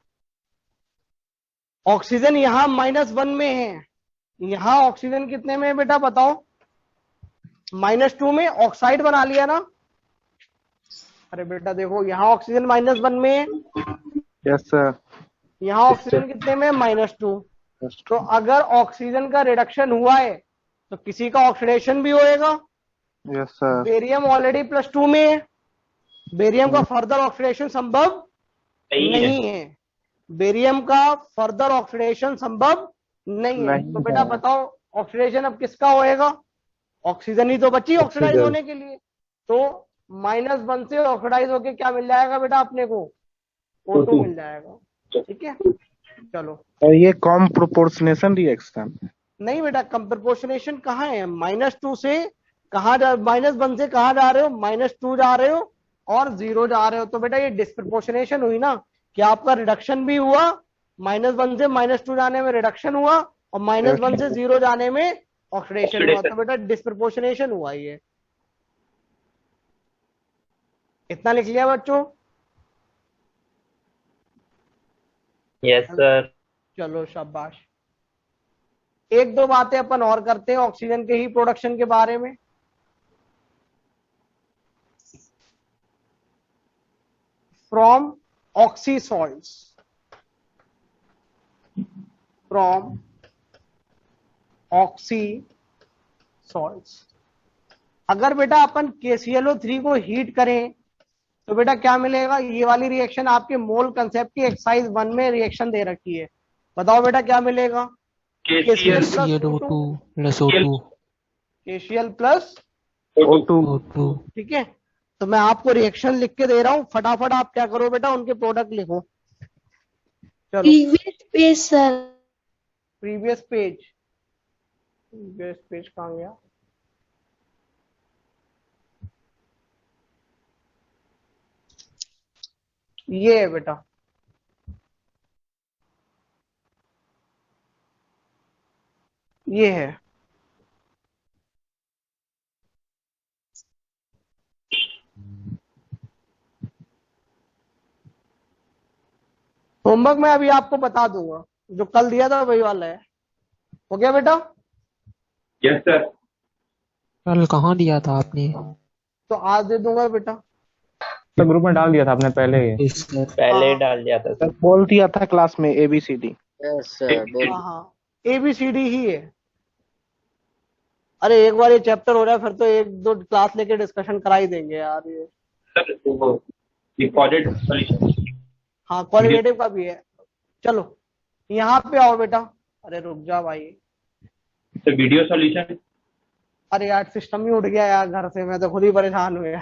ऑक्सीजन यहां -1 में है, यहां ऑक्सीजन कितने में है बेटा बताओ, -2 में, ऑक्साइड बना लिया ना। अरे बेटा देखो, यहाँ ऑक्सीजन -1 में है, यस सर। यहाँ ऑक्सीजन कितने में, -2। तो अगर ऑक्सीजन का रिडक्शन हुआ है तो किसी का ऑक्सीडेशन भी होएगा। Yes sir. बेरियम ऑलरेडी +2 में है, बेरियम का फर्दर ऑक्सीडेशन संभव नहीं है, बेरियम का फर्दर ऑक्सीडेशन संभव नहीं है। तो बेटा बताओ ऑक्सीडेशन अब किसका होएगा, ऑक्सीजन ही तो बची ऑक्सीडाइज होने के लिए, तो -1 से ऑक्सीडाइज होके क्या मिल जाएगा बेटा अपने को, O2 मिल जाएगा। ठीक है, चलो। और ये कम प्रोपोर्शनेशन रिएक्शन? नहीं बेटा, कम प्रोपोर्शनेशन कहाँ है, -2 से कहाँ जा, -1 से कहाँ जा रहे हो, -2 जा रहे हो और 0 जा रहे हो, तो बेटा ये डिस्प्रपोर्शनेशन हुई ना, कि आपका रिडक्शन भी हुआ, -1 से -2 जाने में रिडक्शन हुआ और -1 से 0 जाने में ऑक्सीडेशन हुआ, तो बेटा डिस्प्रपोर्शनेशन हुआ ये। इतना लिख लिया बच्चों? Yes sir. चलो शाबाश। एक दो बातें अपन और करते हैं ऑक्सीजन के ही प्रोडक्शन के बारे में। From oxy salts, from oxy salts, अगर बेटा अपन KClO3 को हीट करें तो बेटा क्या मिलेगा, ये वाली रिएक्शन आपके मोल कंसेप्ट की एक्सरसाइज 1 में रिएक्शन दे रखी है, बताओ बेटा क्या मिलेगा, KCl O2 + O2। KCl + O2। ठीक है, तो मैं आपको रिएक्शन लिख के दे रहा हूँ, फटाफट आप क्या करो बेटा, उनके प्रोडक्ट लिखो। चलो previous page sir. Previous page, previous page कहाँ गया, ये है बेटा, ये है। होमवर्क मैं अभी आपको बता दूंगा, जो कल दिया था वही वाला है। हो गया बेटा? Yes sir. कल कहाँ दिया था आपने? तो आज दे दूंगा बेटा। तो ग्रुप में डाल दिया था आपने पहले ही। Yes sir. पहले ही डाल दिया था सर सर। बोल दिया था क्लास में ABCD। हाँ ABCD ही है। अरे एक बार ये चैप्टर हो रहा है, फिर तो एक दो क्लास लेके डिस्कशन करा ही देंगे यार ये। सर वो रिकॉर्डेड सॉल्यूशन। हाँ क्वालिटेटिव का भी है। चलो यहाँ पे आओ बेटा। अरे रुक जा भाई, सर वीडियो सॉल्यूशन। अरे यार सिस्टम ही उठ गया यार घर से, मैं तो खुद ही परेशान हुआ।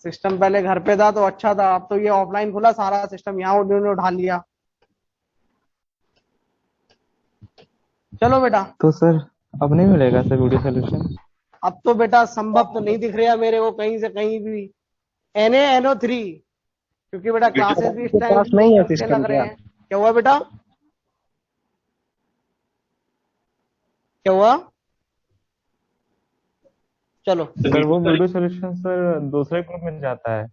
सिस्टम पहले घर पे था तो अच्छा था, अब तो ये ऑफलाइन खुला, सारा सिस्टम यहाँ उन्होंने उठा लिया। चलो बेटा। तो सर अब नहीं मिलेगा सर वीडियो सोल्यूशन? अब तो बेटा संभव तो नहीं दिख रहा मेरे को कहीं से कहीं भी। NaNO3, क्योंकि बेटा क्लासेस भी इस पास टाइम नहीं है अच्छे सिस्टम लग रहे क्या? हैं। क्या हुआ बेटा, क्या हुआ? चलो सर वो वीडियो सोल्यूशन सर दूसरे ग्रुप में जाता है।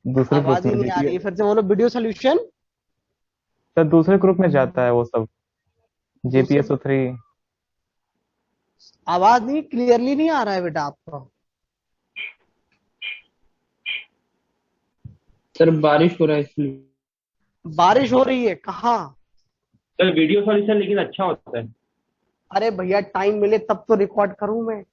दूसरे ग्रुप आवाज ही में नहीं आ रही है, देखिए फिर से बोलो। वीडियो सोल्यूशन सर, दूसरे ग्रुप में जाता है वो सब, JPSO3। आवाज नहीं, क्लियरली नहीं आ रहा है बेटा आपका। सर बारिश हो रहा है इसलिए। बारिश हो रही है कहाँ? सर वीडियो सॉल्यूशन लेकिन अच्छा होता है। अरे भैया टाइम मिले तब तो रिकॉर्ड करूं मैं।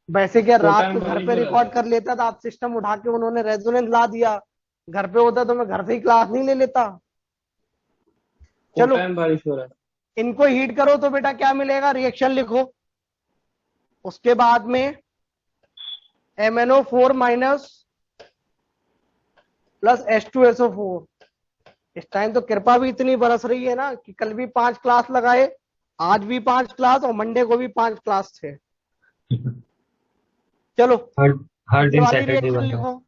वैसे क्या रात को घर पे रिकॉर्ड कर लेता था, आप सिस्टम उठा के उन्होंने रेजोनेंस ला दिया। घर पे होता तो मैं घर से ही क्लास नहीं ले लेता। चलो बारिश हो रहा है। इनको हीट करो तो बेटा क्या मिलेगा, रिएक्शन लिखो। उसके बाद में MnO4 माइनस प्लस H2SO4। इस टाइम तो कृपा भी इतनी बरस रही है ना कि कल भी 5 क्लास लगाए, आज भी 5 क्लास और मंडे को भी 5 क्लास थे। चलो हर दिन वाली सैटरडे रिएक्शन बंद है। लिखो।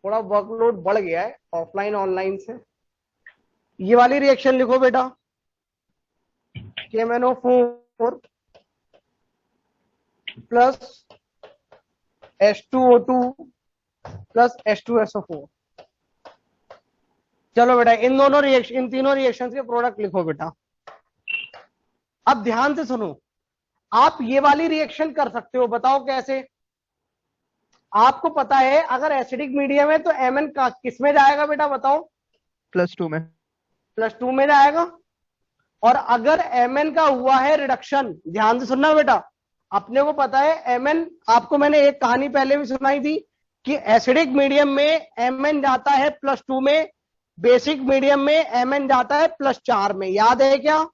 थोड़ा वर्कलोड बढ़ गया है ऑफलाइन ऑनलाइन से। ये वाली रिएक्शन लिखो बेटा, KMnO4 plus H2O2 plus H2SO4। चलो बेटा इन दोनों रिएक्शन, इन तीनों रिएक्शंस के प्रोडक्ट लिखो बेटा। अब ध्यान से सुनो, आप ये वाली रिएक्शन कर सकते हो, बताओ कैसे। आपको पता है अगर एसिडिक मीडियम है तो Mn का किस में जाएगा बेटा, बताओ। +2 में। +2 में जाएगा। और अगर Mn का हुआ है रिडक्शन, ध्यान से सुनना बेटा, अपने को पता है Mn, आपको मैंने एक कहानी पहले भी सुनाई थी कि एसिडिक मीडियम में Mn जाता है +2 में, बेसिक मीडियम में Mn जाता है +4 में। याद है क्या?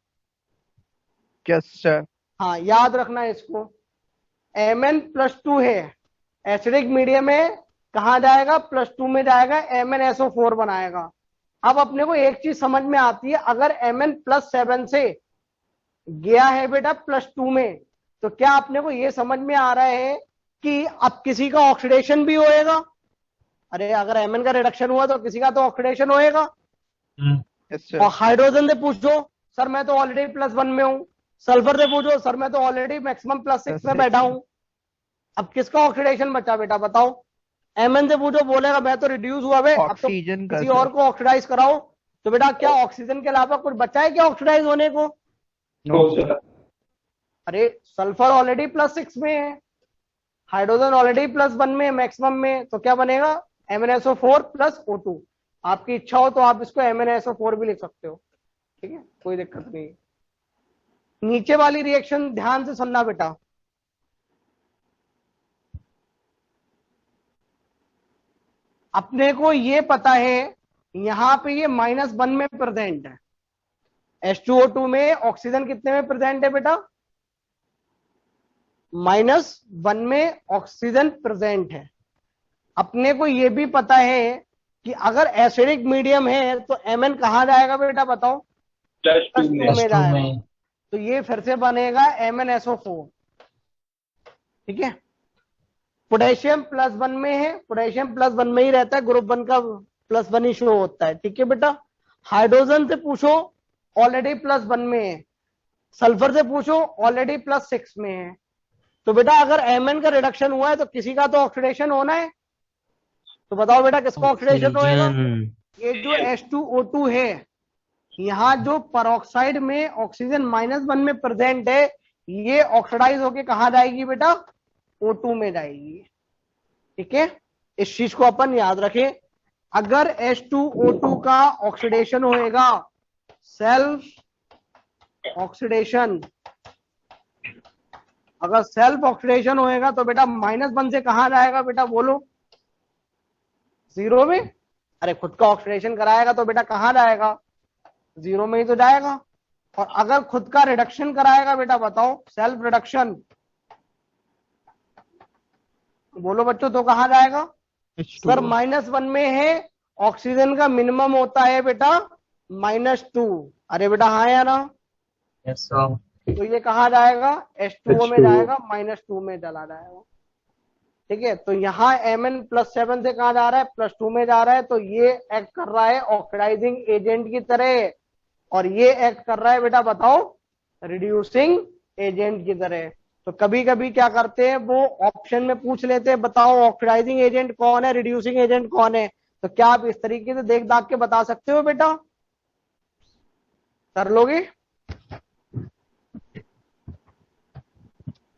Yes sir. हाँ याद रखना इसको। Mn +2 है, एसिडिक मीडियम में कहा जाएगा, +2 में जाएगा, MnSO4 बनाएगा। अब अपने को एक चीज समझ में आती है, अगर Mn +7 से गया है बेटा +2 में, तो क्या अपने को ये समझ में आ रहा है कि अब किसी का ऑक्सीडेशन भी होएगा? अरे अगर Mn का रिडक्शन हुआ तो किसी का तो ऑक्सीडेशन होएगा। Yes sir. और हाइड्रोजन से पूछो, सर मैं तो ऑलरेडी +1 में हूं। सल्फर से पूछो, सर मैं तो ऑलरेडी मैक्सिमम +6 में बैठा हूं। अब किसका ऑक्सीडेशन बचा बेटा, बताओ। Mn से पूछो, बोलेगा मैं तो रिड्यूस हुआ है, अब तो ऑक्सीजन का किसी सर। और को ऑक्सीडाइज कराओ। तो बेटा क्या ऑक्सीजन के अलावा कुछ बचा है क्या ऑक्सीडाइज होने को? No sir. अरे सल्फर ऑलरेडी +6 में है, हाइड्रोजन ऑलरेडी +1 में, मैक्सिमम में, तो क्या बनेगा, MnSO4 + O2। आपकी इच्छा हो तो आप इसको MnSO4 भी लिख सकते हो, ठीक है, कोई दिक्कत नहीं। नीचे वाली रिएक्शन ध्यान से सुनना बेटा। अपने को ये पता है यहां पे ये -1 में प्रेजेंट है। H2O2 में ऑक्सीजन कितने में प्रेजेंट है बेटा, -1 में ऑक्सीजन प्रेजेंट है। अपने को ये भी पता है कि अगर एसिडिक मीडियम है तो Mn कहाँ जाएगा बेटा, बताओ। +2 में। में जाएगा। तो ये फिर से बनेगा MnSO4, ठीक है। पोटेशियम +1 में है, पोटेशियम +1 में ही रहता है, ग्रुप 1 का +1 ही शो होता है, ठीक है बेटा। हाइड्रोजन से पूछो, ऑलरेडी +1 में है। सल्फर से पूछो, ऑलरेडी +6 में है। तो बेटा अगर Mn का रिडक्शन हुआ है तो किसी का तो ऑक्सीडेशन होना है। तो बताओ बेटा किसका ऑक्सीडेशन होएगा। ये जो H2O2 है, यहाँ जो पेरोक्साइड में ऑक्सीजन -1 में प्रेजेंट है, ये ऑक्सीडाइज होके कहा जाएगी बेटा, O2 में जाएगी, ठीक है। इस चीज को अपन याद रखें। अगर H2O2 का ऑक्सीडेशन होएगा, सेल्फ ऑक्सीडेशन, अगर सेल्फ ऑक्सीडेशन होएगा तो बेटा -1 से कहा जाएगा बेटा, बोलो, 0 में। अरे खुद का ऑक्सीडेशन कराएगा तो बेटा कहाँ जाएगा, 0 में ही तो जाएगा। और अगर खुद का रिडक्शन कराएगा बेटा, बताओ, सेल्फ रिडक्शन, बोलो बच्चों, तो कहाँ जाएगा। सर -1 में है, ऑक्सीजन का मिनिमम होता है बेटा -2। अरे बेटा हाँ या ना। Yes sir. तो ये कहाँ जाएगा, H2O में जाएगा, -2 में चला जाएगा, ठीक है। तो यहाँ Mn +7 से कहाँ जा रहा है, +2 में जा रहा है। तो ये एक्ट कर रहा है ऑक्सीडाइजिंग एजेंट की तरह, और ये एक्ट कर रहा है बेटा, बताओ, रिड्यूसिंग एजेंट की तरह। तो कभी कभी क्या करते हैं वो ऑप्शन में पूछ लेते हैं बताओ ऑक्सीडाइजिंग एजेंट कौन है, रिड्यूसिंग एजेंट कौन है। तो क्या आप इस तरीके से देख दाख के बता सकते हो बेटा? कर लोगे?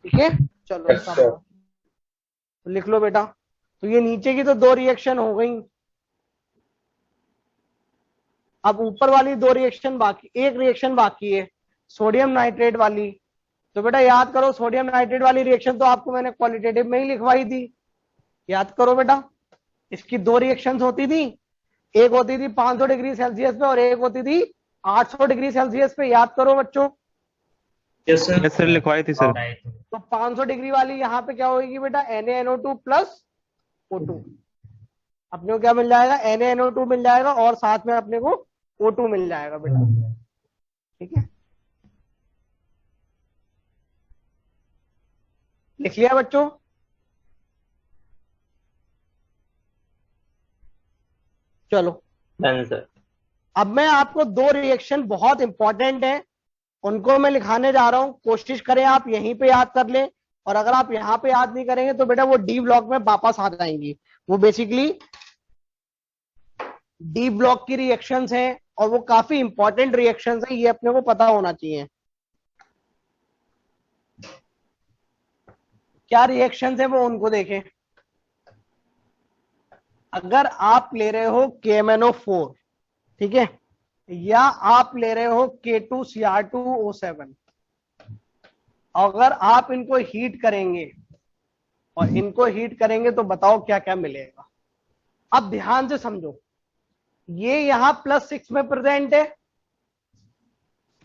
ठीक है, चलो Yes, sir. तो लिख लो बेटा। तो ये नीचे की तो 2 रिएक्शन हो गई। अब ऊपर वाली 2 रिएक्शन बाकी, 1 रिएक्शन बाकी है सोडियम नाइट्रेट वाली। तो बेटा याद करो, सोडियम नाइट्रेट वाली रिएक्शन तो आपको मैंने क्वालिटेटिव में ही लिखवाई थी, याद करो बेटा। इसकी 2 रिएक्शंस होती थी, एक होती थी 500 डिग्री सेल्सियस पे और एक होती थी 800 डिग्री सेल्सियस पे। याद करो बच्चों। Yes, sir. यस सर, लिखवाई थी सर। Right. तो 500 डिग्री वाली यहाँ पे क्या होगी बेटा? NaNO2 plus O2। अपने को क्या मिल जाएगा? NaNO2 मिल जाएगा और साथ में अपने को O2 मिल जाएगा बेटा। ठीक है, लिख लिया बच्चों? चलो Done, sir. अब मैं आपको 2 रिएक्शन बहुत इंपॉर्टेंट है उनको मैं लिखाने जा रहा हूं। कोशिश करें आप यहीं पे याद कर लें, और अगर आप यहां पे याद नहीं करेंगे तो बेटा वो डी ब्लॉक में वापस आ जाएंगी। वो बेसिकली डी ब्लॉक की रिएक्शंस हैं और वो काफी इंपॉर्टेंट रिएक्शंस हैं, ये अपने को पता होना चाहिए। क्या रिएक्शंस हैं वो उनको देखें। अगर आप ले रहे हो KMnO4, ठीक है, या आप ले रहे हो K2Cr2O7, अगर आप इनको हीट करेंगे और इनको हीट करेंगे तो बताओ क्या क्या मिलेगा। अब ध्यान से समझो, ये यहां +6 में प्रेजेंट है।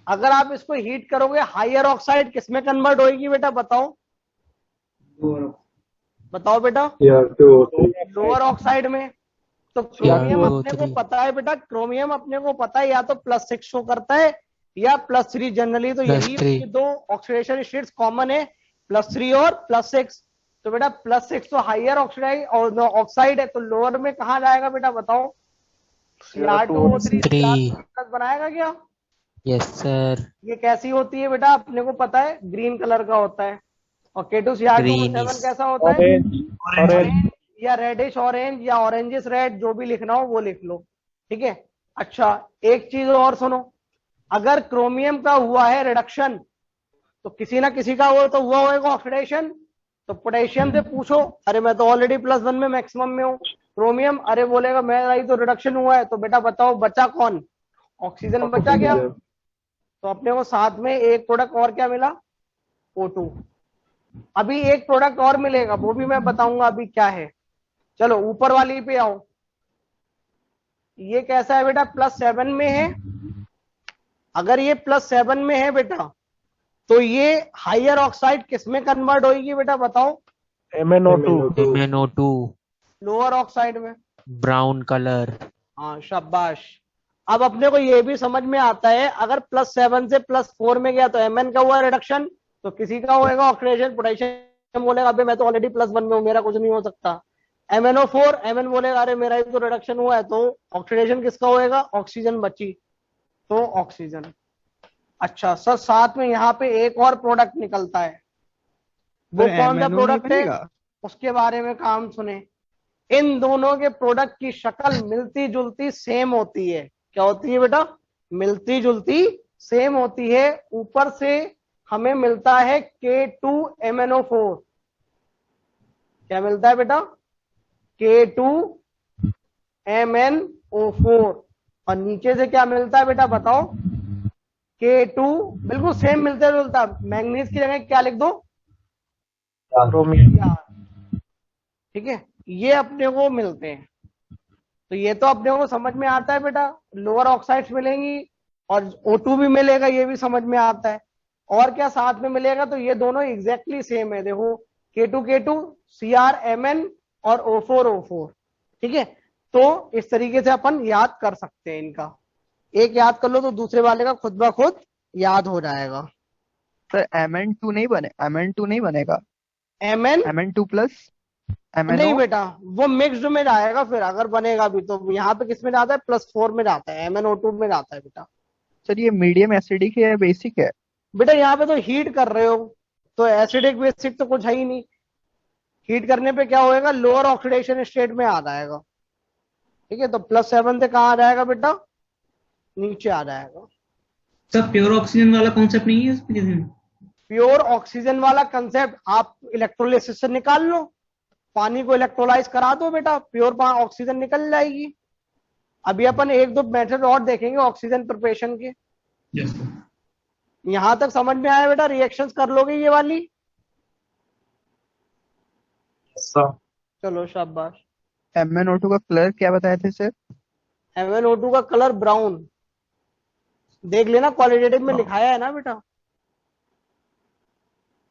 अगर आप इसको हीट करोगे हायर ऑक्साइड किस में कन्वर्ट होगी बेटा? बताओ बताओ बेटा। लोअर ऑक्साइड में। तो क्रोमियम अपने को पता है बेटा, क्रोमियम अपने को पता है या तो +6 शो करता है या +3 जनरली। तो यही 2 ऑक्सीडेशन स्टेट्स कॉमन है, +3 और +6। तो बेटा +6 तो हायर ऑक्साइड और ऑक्साइड है, तो लोअर में कहा जाएगा बेटा? बताओ। Cr2O3 बनाएगा क्या? Yes sir. ये कैसी होती है बेटा? अपने को पता है ग्रीन कलर का होता है। और K2Cr2O7 कैसा होता है? ऑरेंज या रेडिश ऑरेंज या ऑरेंजिस रेड, जो भी लिखना हो वो लिख लो। ठीक है, अच्छा एक चीज और सुनो, अगर क्रोमियम का हुआ है रिडक्शन तो किसी ना किसी का वो तो हुआ होगा ऑक्सीडेशन। तो पोटेशियम से पूछो, अरे मैं तो ऑलरेडी +1 में मैक्सिमम में हूँ। क्रोमियम अरे बोलेगा मेरा ही तो रिडक्शन हुआ है। तो बेटा बताओ बचा कौन? ऑक्सीजन बचा क्या? तो अपने को साथ में एक प्रोडक्ट और क्या मिला? O2। अभी एक प्रोडक्ट और मिलेगा, वो भी मैं बताऊंगा अभी क्या है। चलो ऊपर वाली पे आओ। ये कैसा है बेटा? +7 में है। अगर ये +7 में है बेटा तो ये हायर ऑक्साइड किस में कन्वर्ट होगी बेटा? बताओ। MnO2 लोअर ऑक्साइड में। Brown colour. हाँ शाबाश। अब अपने को ये भी समझ में आता है, अगर +7 से +4 में गया तो Mn का हुआ रिडक्शन, तो किसी का होएगा ऑक्सीडेशन। पोटेशियम बोलेगा अबे मैं तो ऑलरेडी +1 में हूँ, मेरा कुछ नहीं हो सकता। MnO4, Mn बोलेगा अरे मेरा ही तो रिडक्शन हुआ है, तो ऑक्सीडेशन किसका होएगा? ऑक्सीजन बची, तो ऑक्सीजन। अच्छा सर, साथ में यहाँ पे एक और प्रोडक्ट निकलता है, वो कौन सा प्रोडक्ट है उसके बारे में काम सुने। इन दोनों के प्रोडक्ट की शक्ल मिलती जुलती सेम होती है। क्या होती है बेटा? मिलती जुलती सेम होती है। ऊपर से हमें मिलता है K2MnO4। क्या मिलता है बेटा? K2MnO4। और नीचे से क्या मिलता है बेटा? बताओ। K2 बिल्कुल सेम मिलता जुलता। मैंगनीज की जगह क्या लिख दो? क्रोमियम। ठीक है, ये अपने को मिलते हैं। तो ये तो अपने को समझ में आता है बेटा, लोअर ऑक्साइड्स मिलेंगी और O2 भी मिलेगा, ये भी समझ में आता है। और क्या साथ में मिलेगा? तो ये दोनों एग्जैक्टली सेम है। देखो K2 CrMn और O4 ठीक है। तो इस तरीके से अपन याद कर सकते हैं इनका। एक याद कर लो तो दूसरे वाले का खुद ब खुद याद हो जाएगा। सर Mn2 नहीं बनेगा। Mn2 प्लस नहीं बेटा, वो मिक्स्ड में जाएगा फिर अगर बनेगा भी तो। यहाँ पे किस में जाता है? +4 में जाता है, MnO2 में जाता है बेटा। सर ये मीडियम एसिडिक है या बेसिक है? बेटा यहाँ पे तो हीट कर रहे हो तो एसिडिक बेसिक तो कुछ है ही नहीं। हीट करने पे क्या होएगा, लोअर ऑक्सीडेशन स्टेट में आ जाएगा। ठीक है, तो +7 से कहाँ आ जाएगा बेटा, नीचे आ जाएगा। सर प्योर ऑक्सीजन वाला कॉन्सेप्ट नहीं है इसमें किसी में? प्योर ऑक्सीजन वाला कंसेप्ट आप इलेक्ट्रोलिसिस से निकाल लो, पानी को इलेक्ट्रोलाइज करा दो बेटा, प्योर ऑक्सीजन निकल जाएगी। अभी अपन एक दो मेथड और देखेंगे ऑक्सीजन प्रिपरेशन के। Yes sir. यहां तक समझ में आया बेटा, रिएक्शंस कर लोगे ये वाली? चलो शाबाश। MnO2 का कलर क्या बताए थे सर? MnO2 का कलर ब्राउन, देख लेना क्वालिटेटिव में लिखाया है ना बेटा।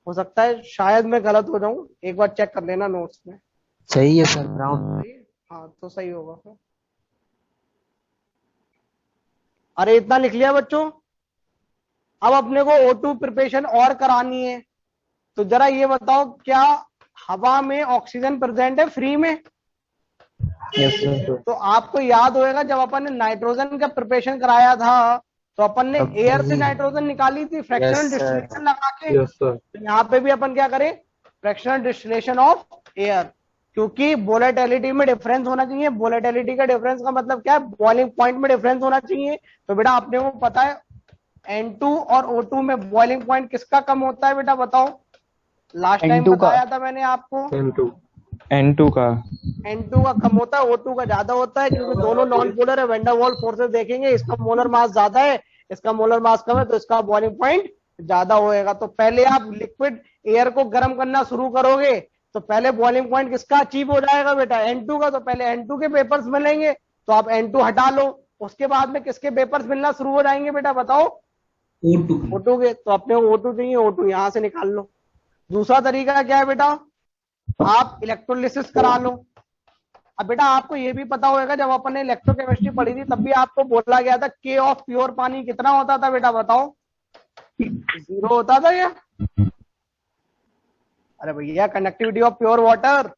हो सकता है शायद मैं गलत हो जाऊं, एक बार चेक कर लेना नोट्स में। सही है सर, ब्राउन। हाँ तो सही होगा फिर। अरे इतना लिख लिया बच्चों। अब अपने को O2 प्रिपरेशन और करानी है, तो जरा ये बताओ, क्या हवा में ऑक्सीजन प्रेजेंट है फ्री में? Yes sir. तो आपको याद होएगा जब अपन ने नाइट्रोजन का प्रिपरेशन कराया था, तो अपन ने एयर से नाइट्रोजन निकाली थी फ्रैक्शनल डिस्टिलेशन लगा के। Yes sir. तो यहाँ पे भी अपन क्या करें, फ्रैक्शनल डिस्टिलेशन ऑफ एयर, क्योंकि वोलेटिलिटी में डिफरेंस होना चाहिए। वोलेटिलिटी का डिफरेंस का मतलब क्या है, बॉइलिंग पॉइंट में डिफरेंस होना चाहिए। तो बेटा अपने को पता है N2 और O2 में बॉइलिंग पॉइंट किसका कम होता है बेटा, बताओ? लास्ट टाइम बताया था मैंने आपको, N2 का कम होता है, O2 का ज्यादा होता है, क्योंकि दोनों नॉन पोलर है। वैन डर वाल्स फोर्सेस देखेंगे, इसका मोलर मास ज्यादा है, इसका मोलर मास कम है, तो इसका बॉइलिंग पॉइंट ज्यादा होएगा। तो पहले आप लिक्विड एयर को गर्म करना शुरू करोगे तो पहले बॉइलिंग पॉइंट किसका अचीव हो जाएगा बेटा, N2 का। तो पहले N2 के पेपर्स मिलेंगे, तो आप N2 हटा लो, उसके बाद में किसके पेपर्स मिलना शुरू हो जाएंगे बेटा, बताओ? O2 के। तो अपने को O2 चाहिए, O2 यहां से निकाल लो। दूसरा तरीका क्या है बेटा, आप इलेक्ट्रोलिसिस करा लो। अब बेटा आपको ये भी पता होगा, जब अपन ने इलेक्ट्रोकेमिस्ट्री पढ़ी थी तब भी आपको बोला गया था K ऑफ प्योर पानी कितना होता था बेटा, बताओ? 0 होता था क्या? अरे भैया conductivity of pure water,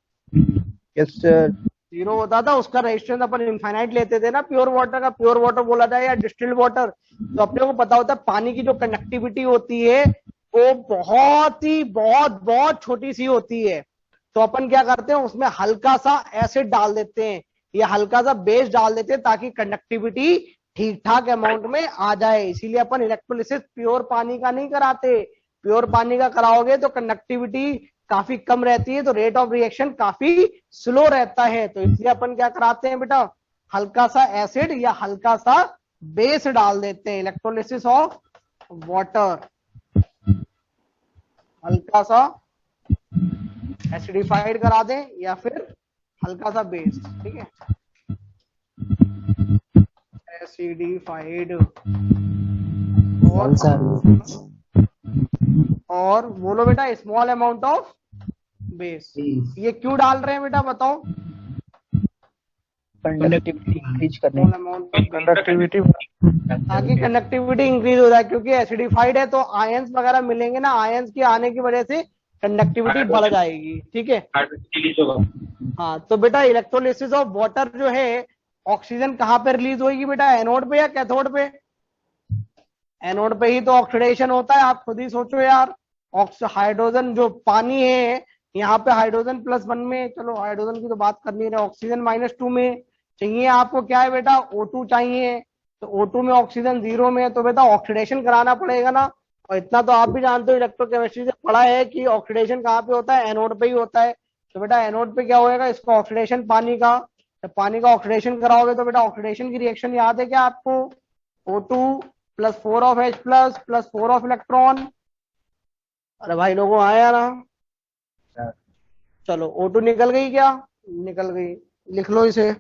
yes sir. 0 होता था। उसका रेजिस्टेंस अपन इनफाइनाइट लेते थे ना प्योर वाटर का, प्योर वाटर बोला जाए या डिस्टिल्ड वाटर। तो अपने को पता होता है पानी की जो कंडक्टिविटी होती है वो बहुत छोटी सी होती है। तो अपन क्या करते हैं, उसमें हल्का सा एसिड डाल देते हैं या हल्का सा बेस डाल देते हैं, ताकि कंडक्टिविटी ठीक ठाक अमाउंट में आ जाए। इसीलिए अपन इलेक्ट्रोलिसिस प्योर पानी का नहीं कराते। प्योर पानी का कराओगे तो कंडक्टिविटी काफी कम रहती है, तो रेट ऑफ रिएक्शन काफी स्लो रहता है। तो इसलिए अपन क्या कराते हैं बेटा, हल्का सा एसिड या हल्का सा बेस डाल देते हैं। इलेक्ट्रोलिसिस ऑफ वाटर, हल्का सा एसिडिफाइड करा दें या फिर हल्का सा बेस। ठीक है, एसिडिफाइड और बोलो बेटा स्मॉल अमाउंट ऑफ बेस। ये क्यों डाल रहे हैं बेटा, बताओ? कंडक्टिविटी इंक्रीज करने, स्मॉल अमाउंट ऑफ कंडक्टिविटी, ताकि कंडक्टिविटी इंक्रीज हो जाए। क्योंकि एसिडिफाइड है तो आयंस वगैरह मिलेंगे ना, आयंस के आने की वजह से कंडक्टिविटी बढ़ जाएगी। ठीक है, हाँ। तो बेटा इलेक्ट्रोलिसिस ऑफ वाटर जो है, ऑक्सीजन कहाँ पे रिलीज होगी बेटा, एनोड पे या कैथोड पे? एनोड पे ही तो ऑक्सीडेशन होता है। आप खुद ही सोचो यार, हाइड्रोजन जो पानी है, यहाँ पे हाइड्रोजन +1 में, चलो हाइड्रोजन की तो बात करनी है, ऑक्सीजन -2 में चाहिए। आपको क्या है बेटा, O2 चाहिए। तो O2 में ऑक्सीजन 0 में है, तो बेटा ऑक्सीडेशन कराना पड़ेगा ना। और इतना तो आप भी जानते हो, इलेक्ट्रोकेमिस्ट्री से पढ़ा है कि ऑक्सीडेशन कहाँ पे होता है, एनोड पे ही होता है। तो बेटा एनोड पे क्या होएगा, इसका ऑक्सीडेशन पानी का, जब पानी का ऑक्सीडेशन कराओगे तो बेटा ऑक्सीडेशन की रिएक्शन याद है क्या आपको, O2 + 4 of H+ + 4 of electron. अरे भाई लोगों आया ना, चलो O2 निकल गई क्या, निकल गई, लिख लो इसे।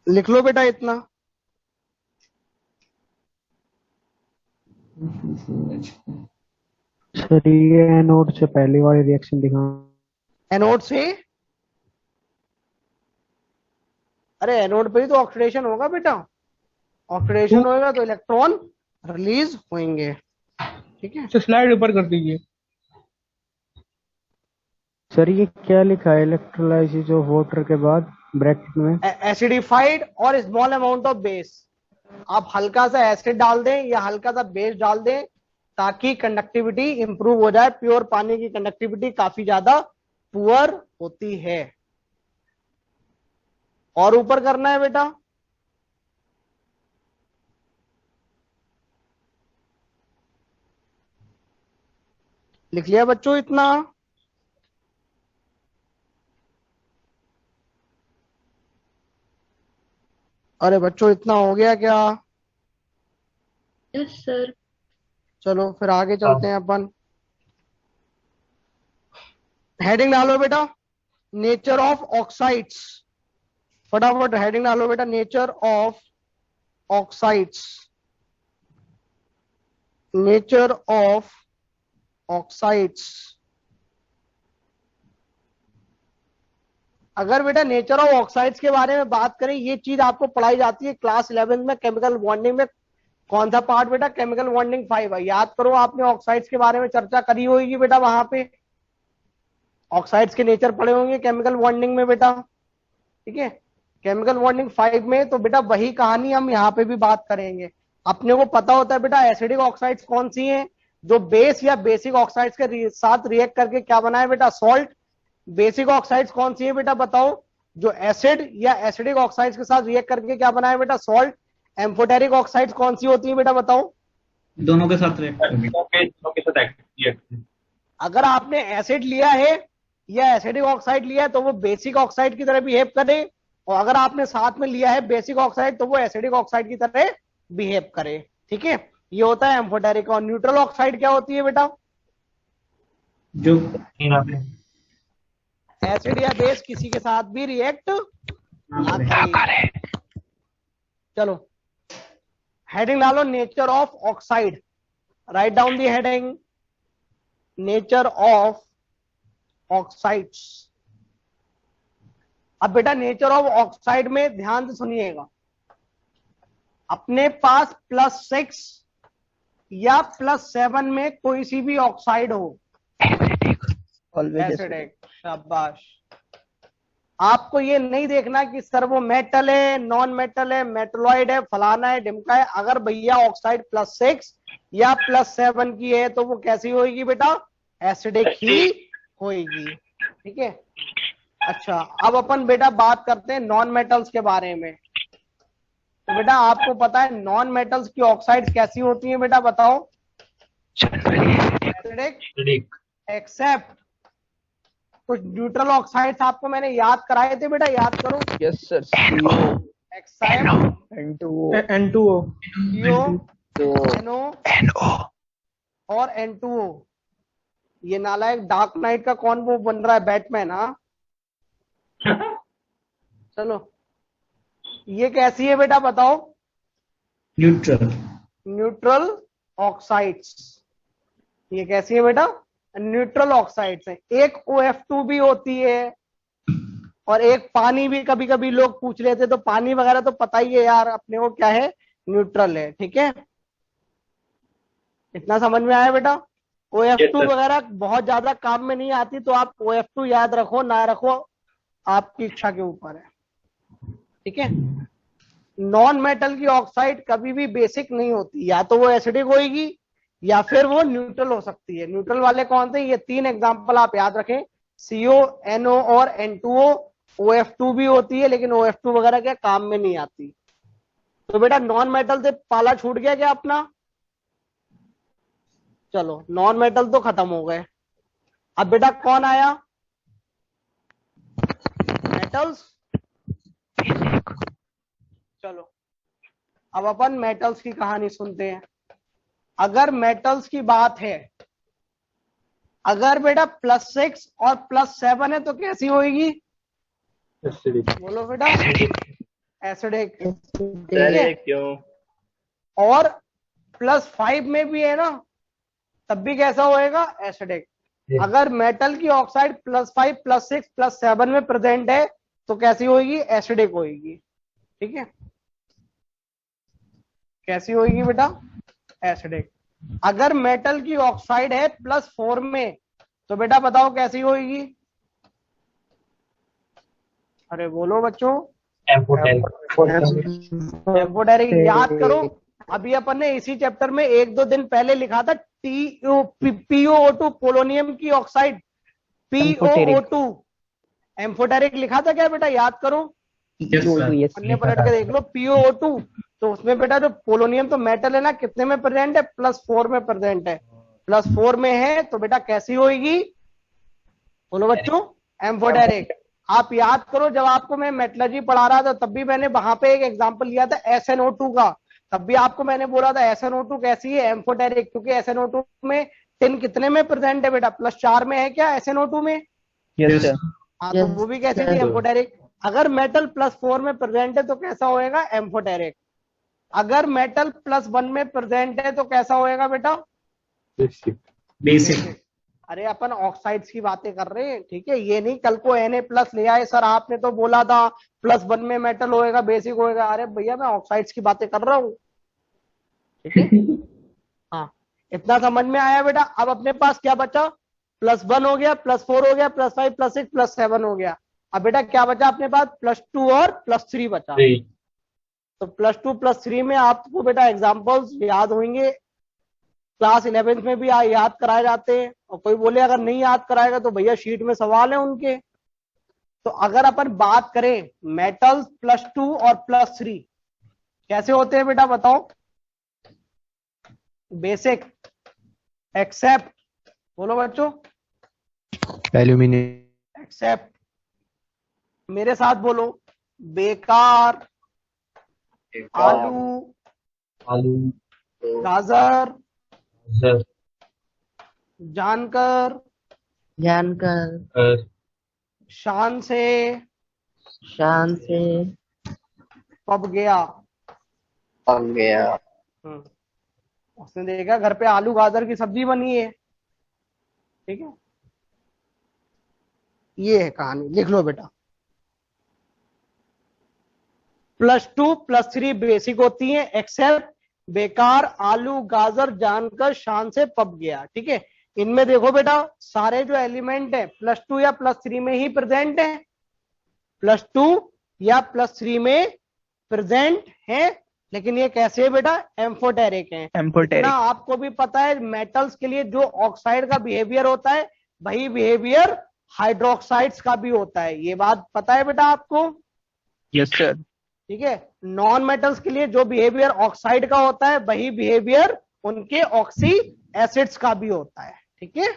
लिख लो बेटा इतना। सर ये एनोड से पहले वाली रिएक्शन दिखा। एनोड से, अरे एनोड पे ही तो ऑक्सीडेशन होगा बेटा। ऑक्सीडेशन होएगा तो इलेक्ट्रॉन रिलीज होंगे। ठीक है, स्लाइड ऊपर कर दीजिए। सर ये क्या लिखा है इलेक्ट्रोलाइसिस ऑफ वाटर के बाद, ब्रैकेट में एसिडिफाइड और स्मॉल अमाउंट ऑफ बेस। आप हल्का सा एसिड डाल दें या हल्का सा बेस डाल दें ताकि कंडक्टिविटी इंप्रूव हो जाए। प्योर पानी की कंडक्टिविटी काफी ज्यादा पुअर होती है। और ऊपर करना है बेटा, लिख लिया बच्चों इतना? अरे बच्चों इतना हो गया क्या? Yes sir. चलो फिर आगे चलते हैं अपन। हेडिंग डालो बेटा, नेचर ऑफ ऑक्साइड्स। फटाफट हेडिंग डालो बेटा, nature of oxides. Nature of oxides. अगर बेटा नेचर ऑफ ऑक्साइड्स के बारे में बात करें, ये चीज आपको पढ़ाई जाती है क्लास 11 में केमिकल बॉन्डिंग में। कौन सा पार्ट बेटा? केमिकल बॉन्डिंग 5 है। याद करो, आपने ऑक्साइड्स के बारे में चर्चा करी होगी बेटा, वहां पे ऑक्साइड्स के नेचर पढ़े होंगे केमिकल बॉन्डिंग में बेटा। ठीक है, केमिकल बॉन्डिंग 5 में तो बेटा वही कहानी हम यहाँ पे भी बात करेंगे। अपने को पता होता है बेटा एसिडिक ऑक्साइड्स कौन सी हैं, जो बेस या बेसिक ऑक्साइड्स के साथ रिएक्ट करके क्या बनाए बेटा? सॉल्ट। बेसिक ऑक्साइड्स कौन सी है बेटा बताओ? जो एसिड या एसिडिक ऑक्साइड्स के साथ रिएक्ट करके क्या बनाए बेटा? सॉल्ट। एम्फोटेरिक ऑक्साइड्स कौन सी होती है बेटा बताओ? दोनों के साथ react करेंगे। दोनों के साथ react। अगर आपने एसिड लिया है या एसिडिक ऑक्साइड लिया है तो वो बेसिक ऑक्साइड की तरह बिहेव करे, और अगर आपने साथ में लिया है बेसिक ऑक्साइड तो वो एसिडिक ऑक्साइड की तरह बिहेव करे। ठीक है, ये होता है एम्फोटेरिक। और न्यूट्रल ऑक्साइड क्या होती है बेटा? जो एसिड या बेस किसी के साथ भी रिएक्ट ना करे। चलो हेडिंग डालो, nature of oxide. Write down the heading, nature of oxides. अब बेटा नेचर ऑफ ऑक्साइड में ध्यान से सुनिएगा, अपने पास +6 या +7 में कोई सी भी ऑक्साइड हो, एसिडिक, शाबाश। आपको ये नहीं देखना कि सर वो मेटल है, नॉन मेटल है, मेटलॉइड है, फलाना है, ढिमका है। अगर भैया ऑक्साइड +6 या +7 की है तो वो कैसी होगी बेटा? एसिडिक ही होगी। ठीक है, अच्छा अब अपन बेटा बात करते हैं नॉन मेटल्स के बारे में। तो बेटा आपको पता है नॉन मेटल्स की ऑक्साइड्स कैसी होती हैं बेटा बताओ? एसिडिक एक्सेप्ट कुछ न्यूट्रल ऑक्साइड्स आपको मैंने याद कराए थे बेटा, याद करो। Yes sir. Accept N2O NO और N2O। ये नालायक डार्क नाइट का कौन वो बन रहा है? बैटमैन। हाँ चलो, ये कैसी है बेटा बताओ? न्यूट्रल। Neutral oxides. ये कैसी है बेटा? न्यूट्रल ऑक्साइड्स है। एक OF2 भी होती है और एक पानी भी कभी कभी लोग पूछ लेते हैं, तो पानी वगैरह तो पता ही है यार अपने को क्या है, न्यूट्रल है। ठीक है, इतना समझ में आया बेटा? OF2 वगैरह बहुत ज्यादा काम में नहीं आती, तो आप OF2 याद रखो ना रखो आपकी इच्छा के ऊपर है। ठीक है, नॉन मेटल की ऑक्साइड कभी भी बेसिक नहीं होती, या तो वो एसिडिक होगी या फिर वो न्यूट्रल हो सकती है। न्यूट्रल वाले कौन से? ये 3 एग्जांपल आप याद रखें, CO, NO और N2O। OF2 भी होती है लेकिन OF2 वगैरह क्या काम में नहीं आती। तो बेटा नॉन मेटल से पाला छूट गया क्या अपना? चलो नॉन मेटल तो खत्म हो गए। अब बेटा कौन आया? मेटल्स। चलो अब अपन मेटल्स की कहानी सुनते हैं। अगर मेटल्स की बात है, अगर बेटा +6 और +7 है तो कैसी होगी? बोलो बेटा, एसिडिक। क्यों? और +5 में भी है ना, तब भी कैसा होएगा? एसिडिक। अगर मेटल की ऑक्साइड +5, +6, +7 में प्रेजेंट है तो कैसी होगी? एसिडिक होगी। ठीक है, कैसी होगी बेटा? एसिडिक। अगर मेटल की ऑक्साइड है +4 में तो बेटा बताओ कैसी होगी? अरे बोलो बच्चों। एम्फोटेरिक। एम्फोटेरिक याद करो, अभी अपन ने इसी चैप्टर में 1-2 दिन पहले लिखा था POO2 पोलोनियम की ऑक्साइड, POO2 एम्फोटेरिक लिखा था क्या बेटा, याद करो। Yes, sir. पन्ने पलट के देख लो POO2, तो उसमें बेटा जो पोलोनियम तो मेटल है ना, कितने में प्रेजेंट है, +4 में प्रेजेंट है। +4 में है तो बेटा कैसी होगी, बोलो बच्चों, एम्फोटेरिक। आप याद करो, जब आपको मैं मेटलर्जी पढ़ा रहा था तब भी मैंने वहां पे एक एग्जांपल लिया था SnO2 का, तब भी आपको मैंने बोला था SnO2 कैसी है, एम्फोटेरिक, क्योंकि SnO2 में टिन कितने में प्रेजेंट है बेटा, +4 में है क्या SnO2 में। Yes, sir. हाँ, तो वो भी कैसे थी, एम्फोटेरिक। अगर मेटल +4 में प्रेजेंट है तो कैसा होएगा, एम्फोटेरिक। अगर मेटल +1 में प्रेजेंट है तो कैसा होएगा बेटा, Basic. अरे अपन ऑक्साइड्स की बातें कर रहे हैं, ठीक है। ये नहीं कल को Na+ ले आए, सर आपने तो बोला था +1 में मेटल होएगा, बेसिक होएगा। अरे भैया मैं ऑक्साइड्स की बातें कर रहा हूँ, ठीक है। हाँ, इतना समझ में आया बेटा। अब अपने पास क्या बचा, +1 हो गया, +4 हो गया, +5, +6, +7 हो गया। अब बेटा क्या बचा अपने पास, +2 और +3 बचा। तो +2 +3 में आपको बेटा एग्जांपल्स याद होंगे, क्लास 11th में भी याद कराए जाते हैं। और कोई बोले अगर नहीं याद कराएगा तो भैया शीट में सवाल है उनके। तो अगर अपन बात करें मेटल्स +2 और +3 कैसे होते हैं बेटा, बताओ। बेसिक, एक्सेप्ट, बोलो बच्चों, एल्यूमिनियम, एक्सेप्ट, मेरे साथ बोलो, बेकार, आलू, गाजर, जानकर, शान से, पब गया। उसने देखा घर पे आलू गाजर की सब्जी बनी है, ठीक है। ये है कहानी, लिख लो बेटा। +2 +3 बेसिक होती है, एक्सेप्ट, बेकार, आलू, गाजर, जानकर, शान से, पब गया, ठीक है। इनमें देखो बेटा सारे जो एलिमेंट है +2 या +3 में ही प्रेजेंट है, +2 या +3 में प्रेजेंट है। लेकिन ये कैसे है बेटा, एम्फोटेरिक है। एम्फोटेरिक। ना आपको भी पता है मेटल्स के लिए जो ऑक्साइड का बिहेवियर होता है वही बिहेवियर हाइड्रोक्साइड्स का भी होता है, ये बात पता है बेटा आपको। Yes sir. ठीक है, नॉन मेटल्स के लिए जो बिहेवियर ऑक्साइड का होता है वही बिहेवियर उनके ऑक्सी एसिड्स का भी होता है, ठीक है।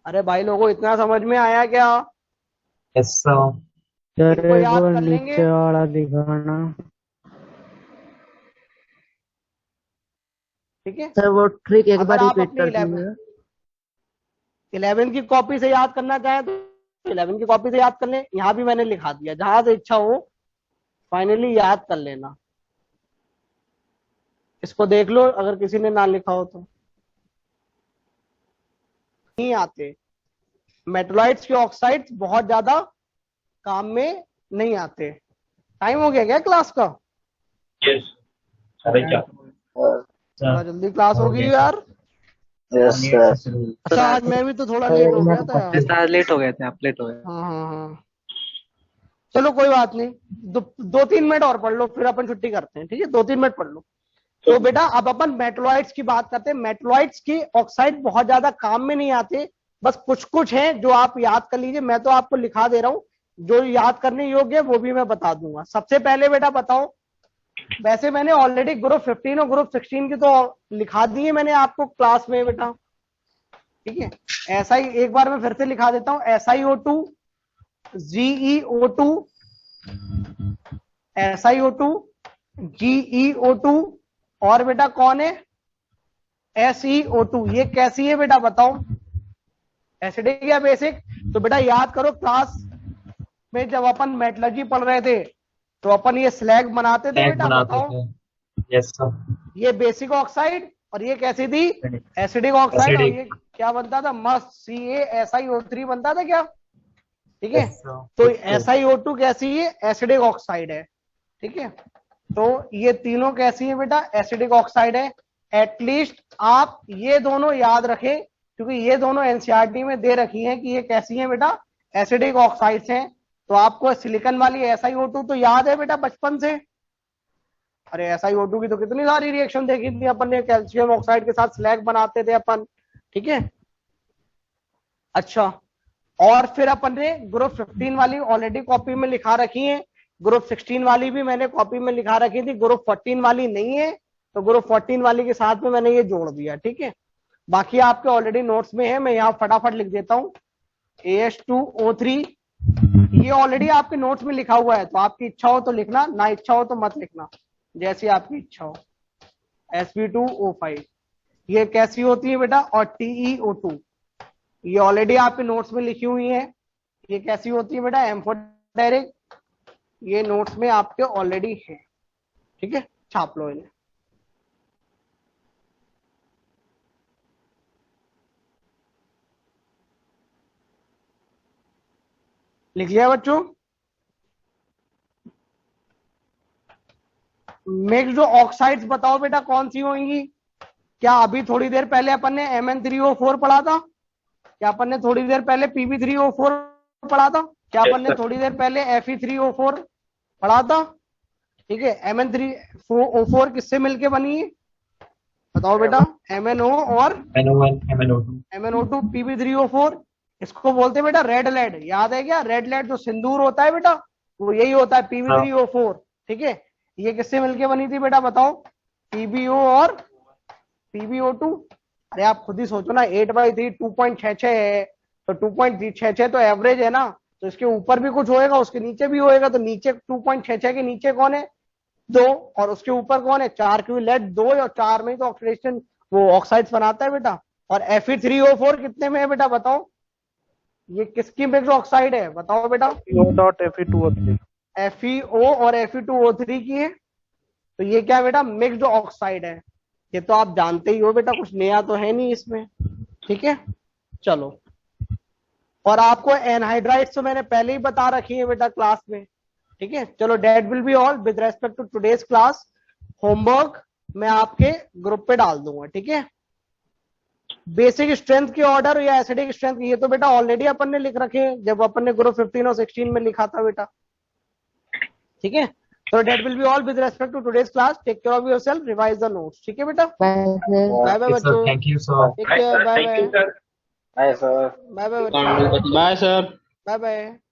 अरे भाई लोगों इतना समझ में आया क्या, यस सर। सर इनको याद वो कर लेंगे। नीचे वाला दिखाना। ठीक है सर वो ट्रिक एक अगर बार आप रिपीट अपनी कर दीजिए। 11 की कॉपी से याद करना चाहें तो 11 की कॉपी से याद कर लें, यहाँ भी मैंने लिखा दिया, जहां से इच्छा हो फाइनली याद कर लेना। इसको देख लो अगर किसी ने ना लिखा हो तो। नहीं आते मेटलॉइड्स के ऑक्साइड्स, बहुत ज्यादा काम में नहीं आते। टाइम हो गया क्या क्लास का, यस। अरे क्या थोड़ा जल्दी क्लास होगी यार। Yes sir. अच्छा आज मैं भी तो थोड़ा लेट हो गया था यार। लेट हो गए थे आप, लेट हो गए। हाँ चलो कोई बात नहीं, 2-3 मिनट और पढ़ लो फिर अपन छुट्टी करते हैं, ठीक है। 2-3 मिनट पढ़ लो। तो बेटा अब अपन मेटलॉइड्स की बात करते हैं। मेटलॉइड्स की ऑक्साइड बहुत ज्यादा काम में नहीं आते, बस कुछ कुछ हैं जो आप याद कर लीजिए। मैं तो आपको लिखा दे रहा हूं, जो याद करने योग्य है वो भी मैं बता दूंगा। सबसे पहले बेटा बताओ, वैसे मैंने ऑलरेडी ग्रुप 15 और ग्रुप 16 की तो लिखा दी है मैंने आपको क्लास में बेटा, ठीक है। ऐसा ही एक बार मैं फिर से लिखा देता हूं, SiO2, GeO2, SiO2, GeO2 और बेटा कौन है, SeO2। ये कैसी है बेटा बताओ, एसिडिक या बेसिक। तो बेटा याद करो क्लास में जब अपन मेटलर्जी पढ़ रहे थे तो अपन ये स्लैग बनाते थे बेटा, बताओ। Yes sir. ये बेसिक ऑक्साइड और ये कैसी थी, एसिडिक ऑक्साइड। और ये क्या बनता था, मस्त CaSiO3 बनता था क्या, ठीक है। तो SiO2 कैसी है, एसिडिक ऑक्साइड है, ठीक है। तो ये तीनों कैसी है बेटा, एसिडिक ऑक्साइड है। एटलीस्ट आप ये दोनों याद रखें क्योंकि ये दोनों एनसीईआरटी में दे रखी हैं कि ये कैसी है बेटा, एसिडिक ऑक्साइड्स हैं, तो आपको सिलिकॉन वाली SiO2 तो याद है बेटा बचपन से। अरे SiO2 की तो कितनी सारी रिएक्शन देखी थी अपन ने, कैल्शियम ऑक्साइड के साथ स्लैग बनाते थे अपन, ठीक है। अच्छा, और फिर अपन ने ग्रुप 15 वाली ऑलरेडी कॉपी में लिखा रखी है, ग्रुप 16 वाली भी मैंने कॉपी में लिखा रखी थी, ग्रुप 14 वाली नहीं है, तो ग्रुप 14 वाली के साथ में मैंने ये जोड़ दिया, ठीक है। बाकी आपके ऑलरेडी नोट्स में है, मैं यहाँ फटाफट लिख देता हूँ। AH2O3 ये ऑलरेडी आपके नोट्स में लिखा हुआ है, तो आपकी इच्छा हो तो लिखना, ना इच्छा हो तो मत लिखना, जैसी आपकी इच्छा हो। Sp2O5 ये कैसी होती है बेटा, और TeO2 ये ऑलरेडी आपके नोट्स में लिखी हुई है, ये कैसी होती है बेटा, एम्फोटेरिक, ये नोट्स में आपके ऑलरेडी है, ठीक है, छाप लो इन्हें। लिख लिया बच्चों। मिक्स्ड ऑक्साइड्स बताओ बेटा कौन सी होंगी। क्या अभी थोड़ी देर पहले अपन ने Mn3O4 पढ़ा था? क्या अपन ने थोड़ी देर पहले Pb3O4 पढ़ा था? क्या अपन ने थोड़ी देर पहले Fe3O4 पढ़ा था? ठीक है, Mn3O4 किससे मिलके बनी है बताओ बेटा? MnO और MnO2 Pb3O4, इसको बोलते हैं बेटा रेड लेड, याद है क्या? रेड लेड जो सिंदूर होता है बेटा, वो यही होता है Pb3O4, ठीक है। ये किससे मिलके बनी थी बेटा बताओ? PbO और PbO2। अरे आप खुद ही सोचो ना, 8/3 2.66 है, तो 2.66 तो एवरेज है ना, तो इसके ऊपर भी कुछ होएगा, उसके नीचे भी होएगा, तो नीचे 2.66 के नीचे कौन है? 2, और उसके ऊपर कौन है? 4, क्योंकि लेड 2 और 4 में ही तो ऑक्सीडेशन वो ऑक्साइड्स बनाता है बेटा। और Fe3O4 कितने में है बेटा बताओ? ये किसकी मिक्स्ड ऑक्साइड है बताओ बेटा? Fe2O3 FeO और Fe2O3 की है, तो ये क्या बेटा? मिक्स्ड ऑक्साइड है। ये तो आप जानते ही हो बेटा, कुछ नया तो है नहीं इसमें, ठीक है। चलो, और आपको एनहाइड्राइड्स तो मैंने पहले ही बता रखी है बेटा क्लास में, ठीक है। चलो, that will be all with respect to today's class. Homework मैं आपके ग्रुप पे डाल दूंगा, ठीक है। बेसिक स्ट्रेंथ के ऑर्डर या एसिडिक स्ट्रेंथ, ये तो बेटा ऑलरेडी अपन ने लिख रखे हैं जब अपन ने ग्रुप 15 और 16 में लिखा था बेटा, ठीक है। So that will be all with respect to today's class. Take care of yourself. Revise the notes. ठीक है बेटा? Bye bye बच्चों. Thank you sir. Take care. Bye bye. Bye sir. Bye bye बच्चों. Bye sir. Bye bye.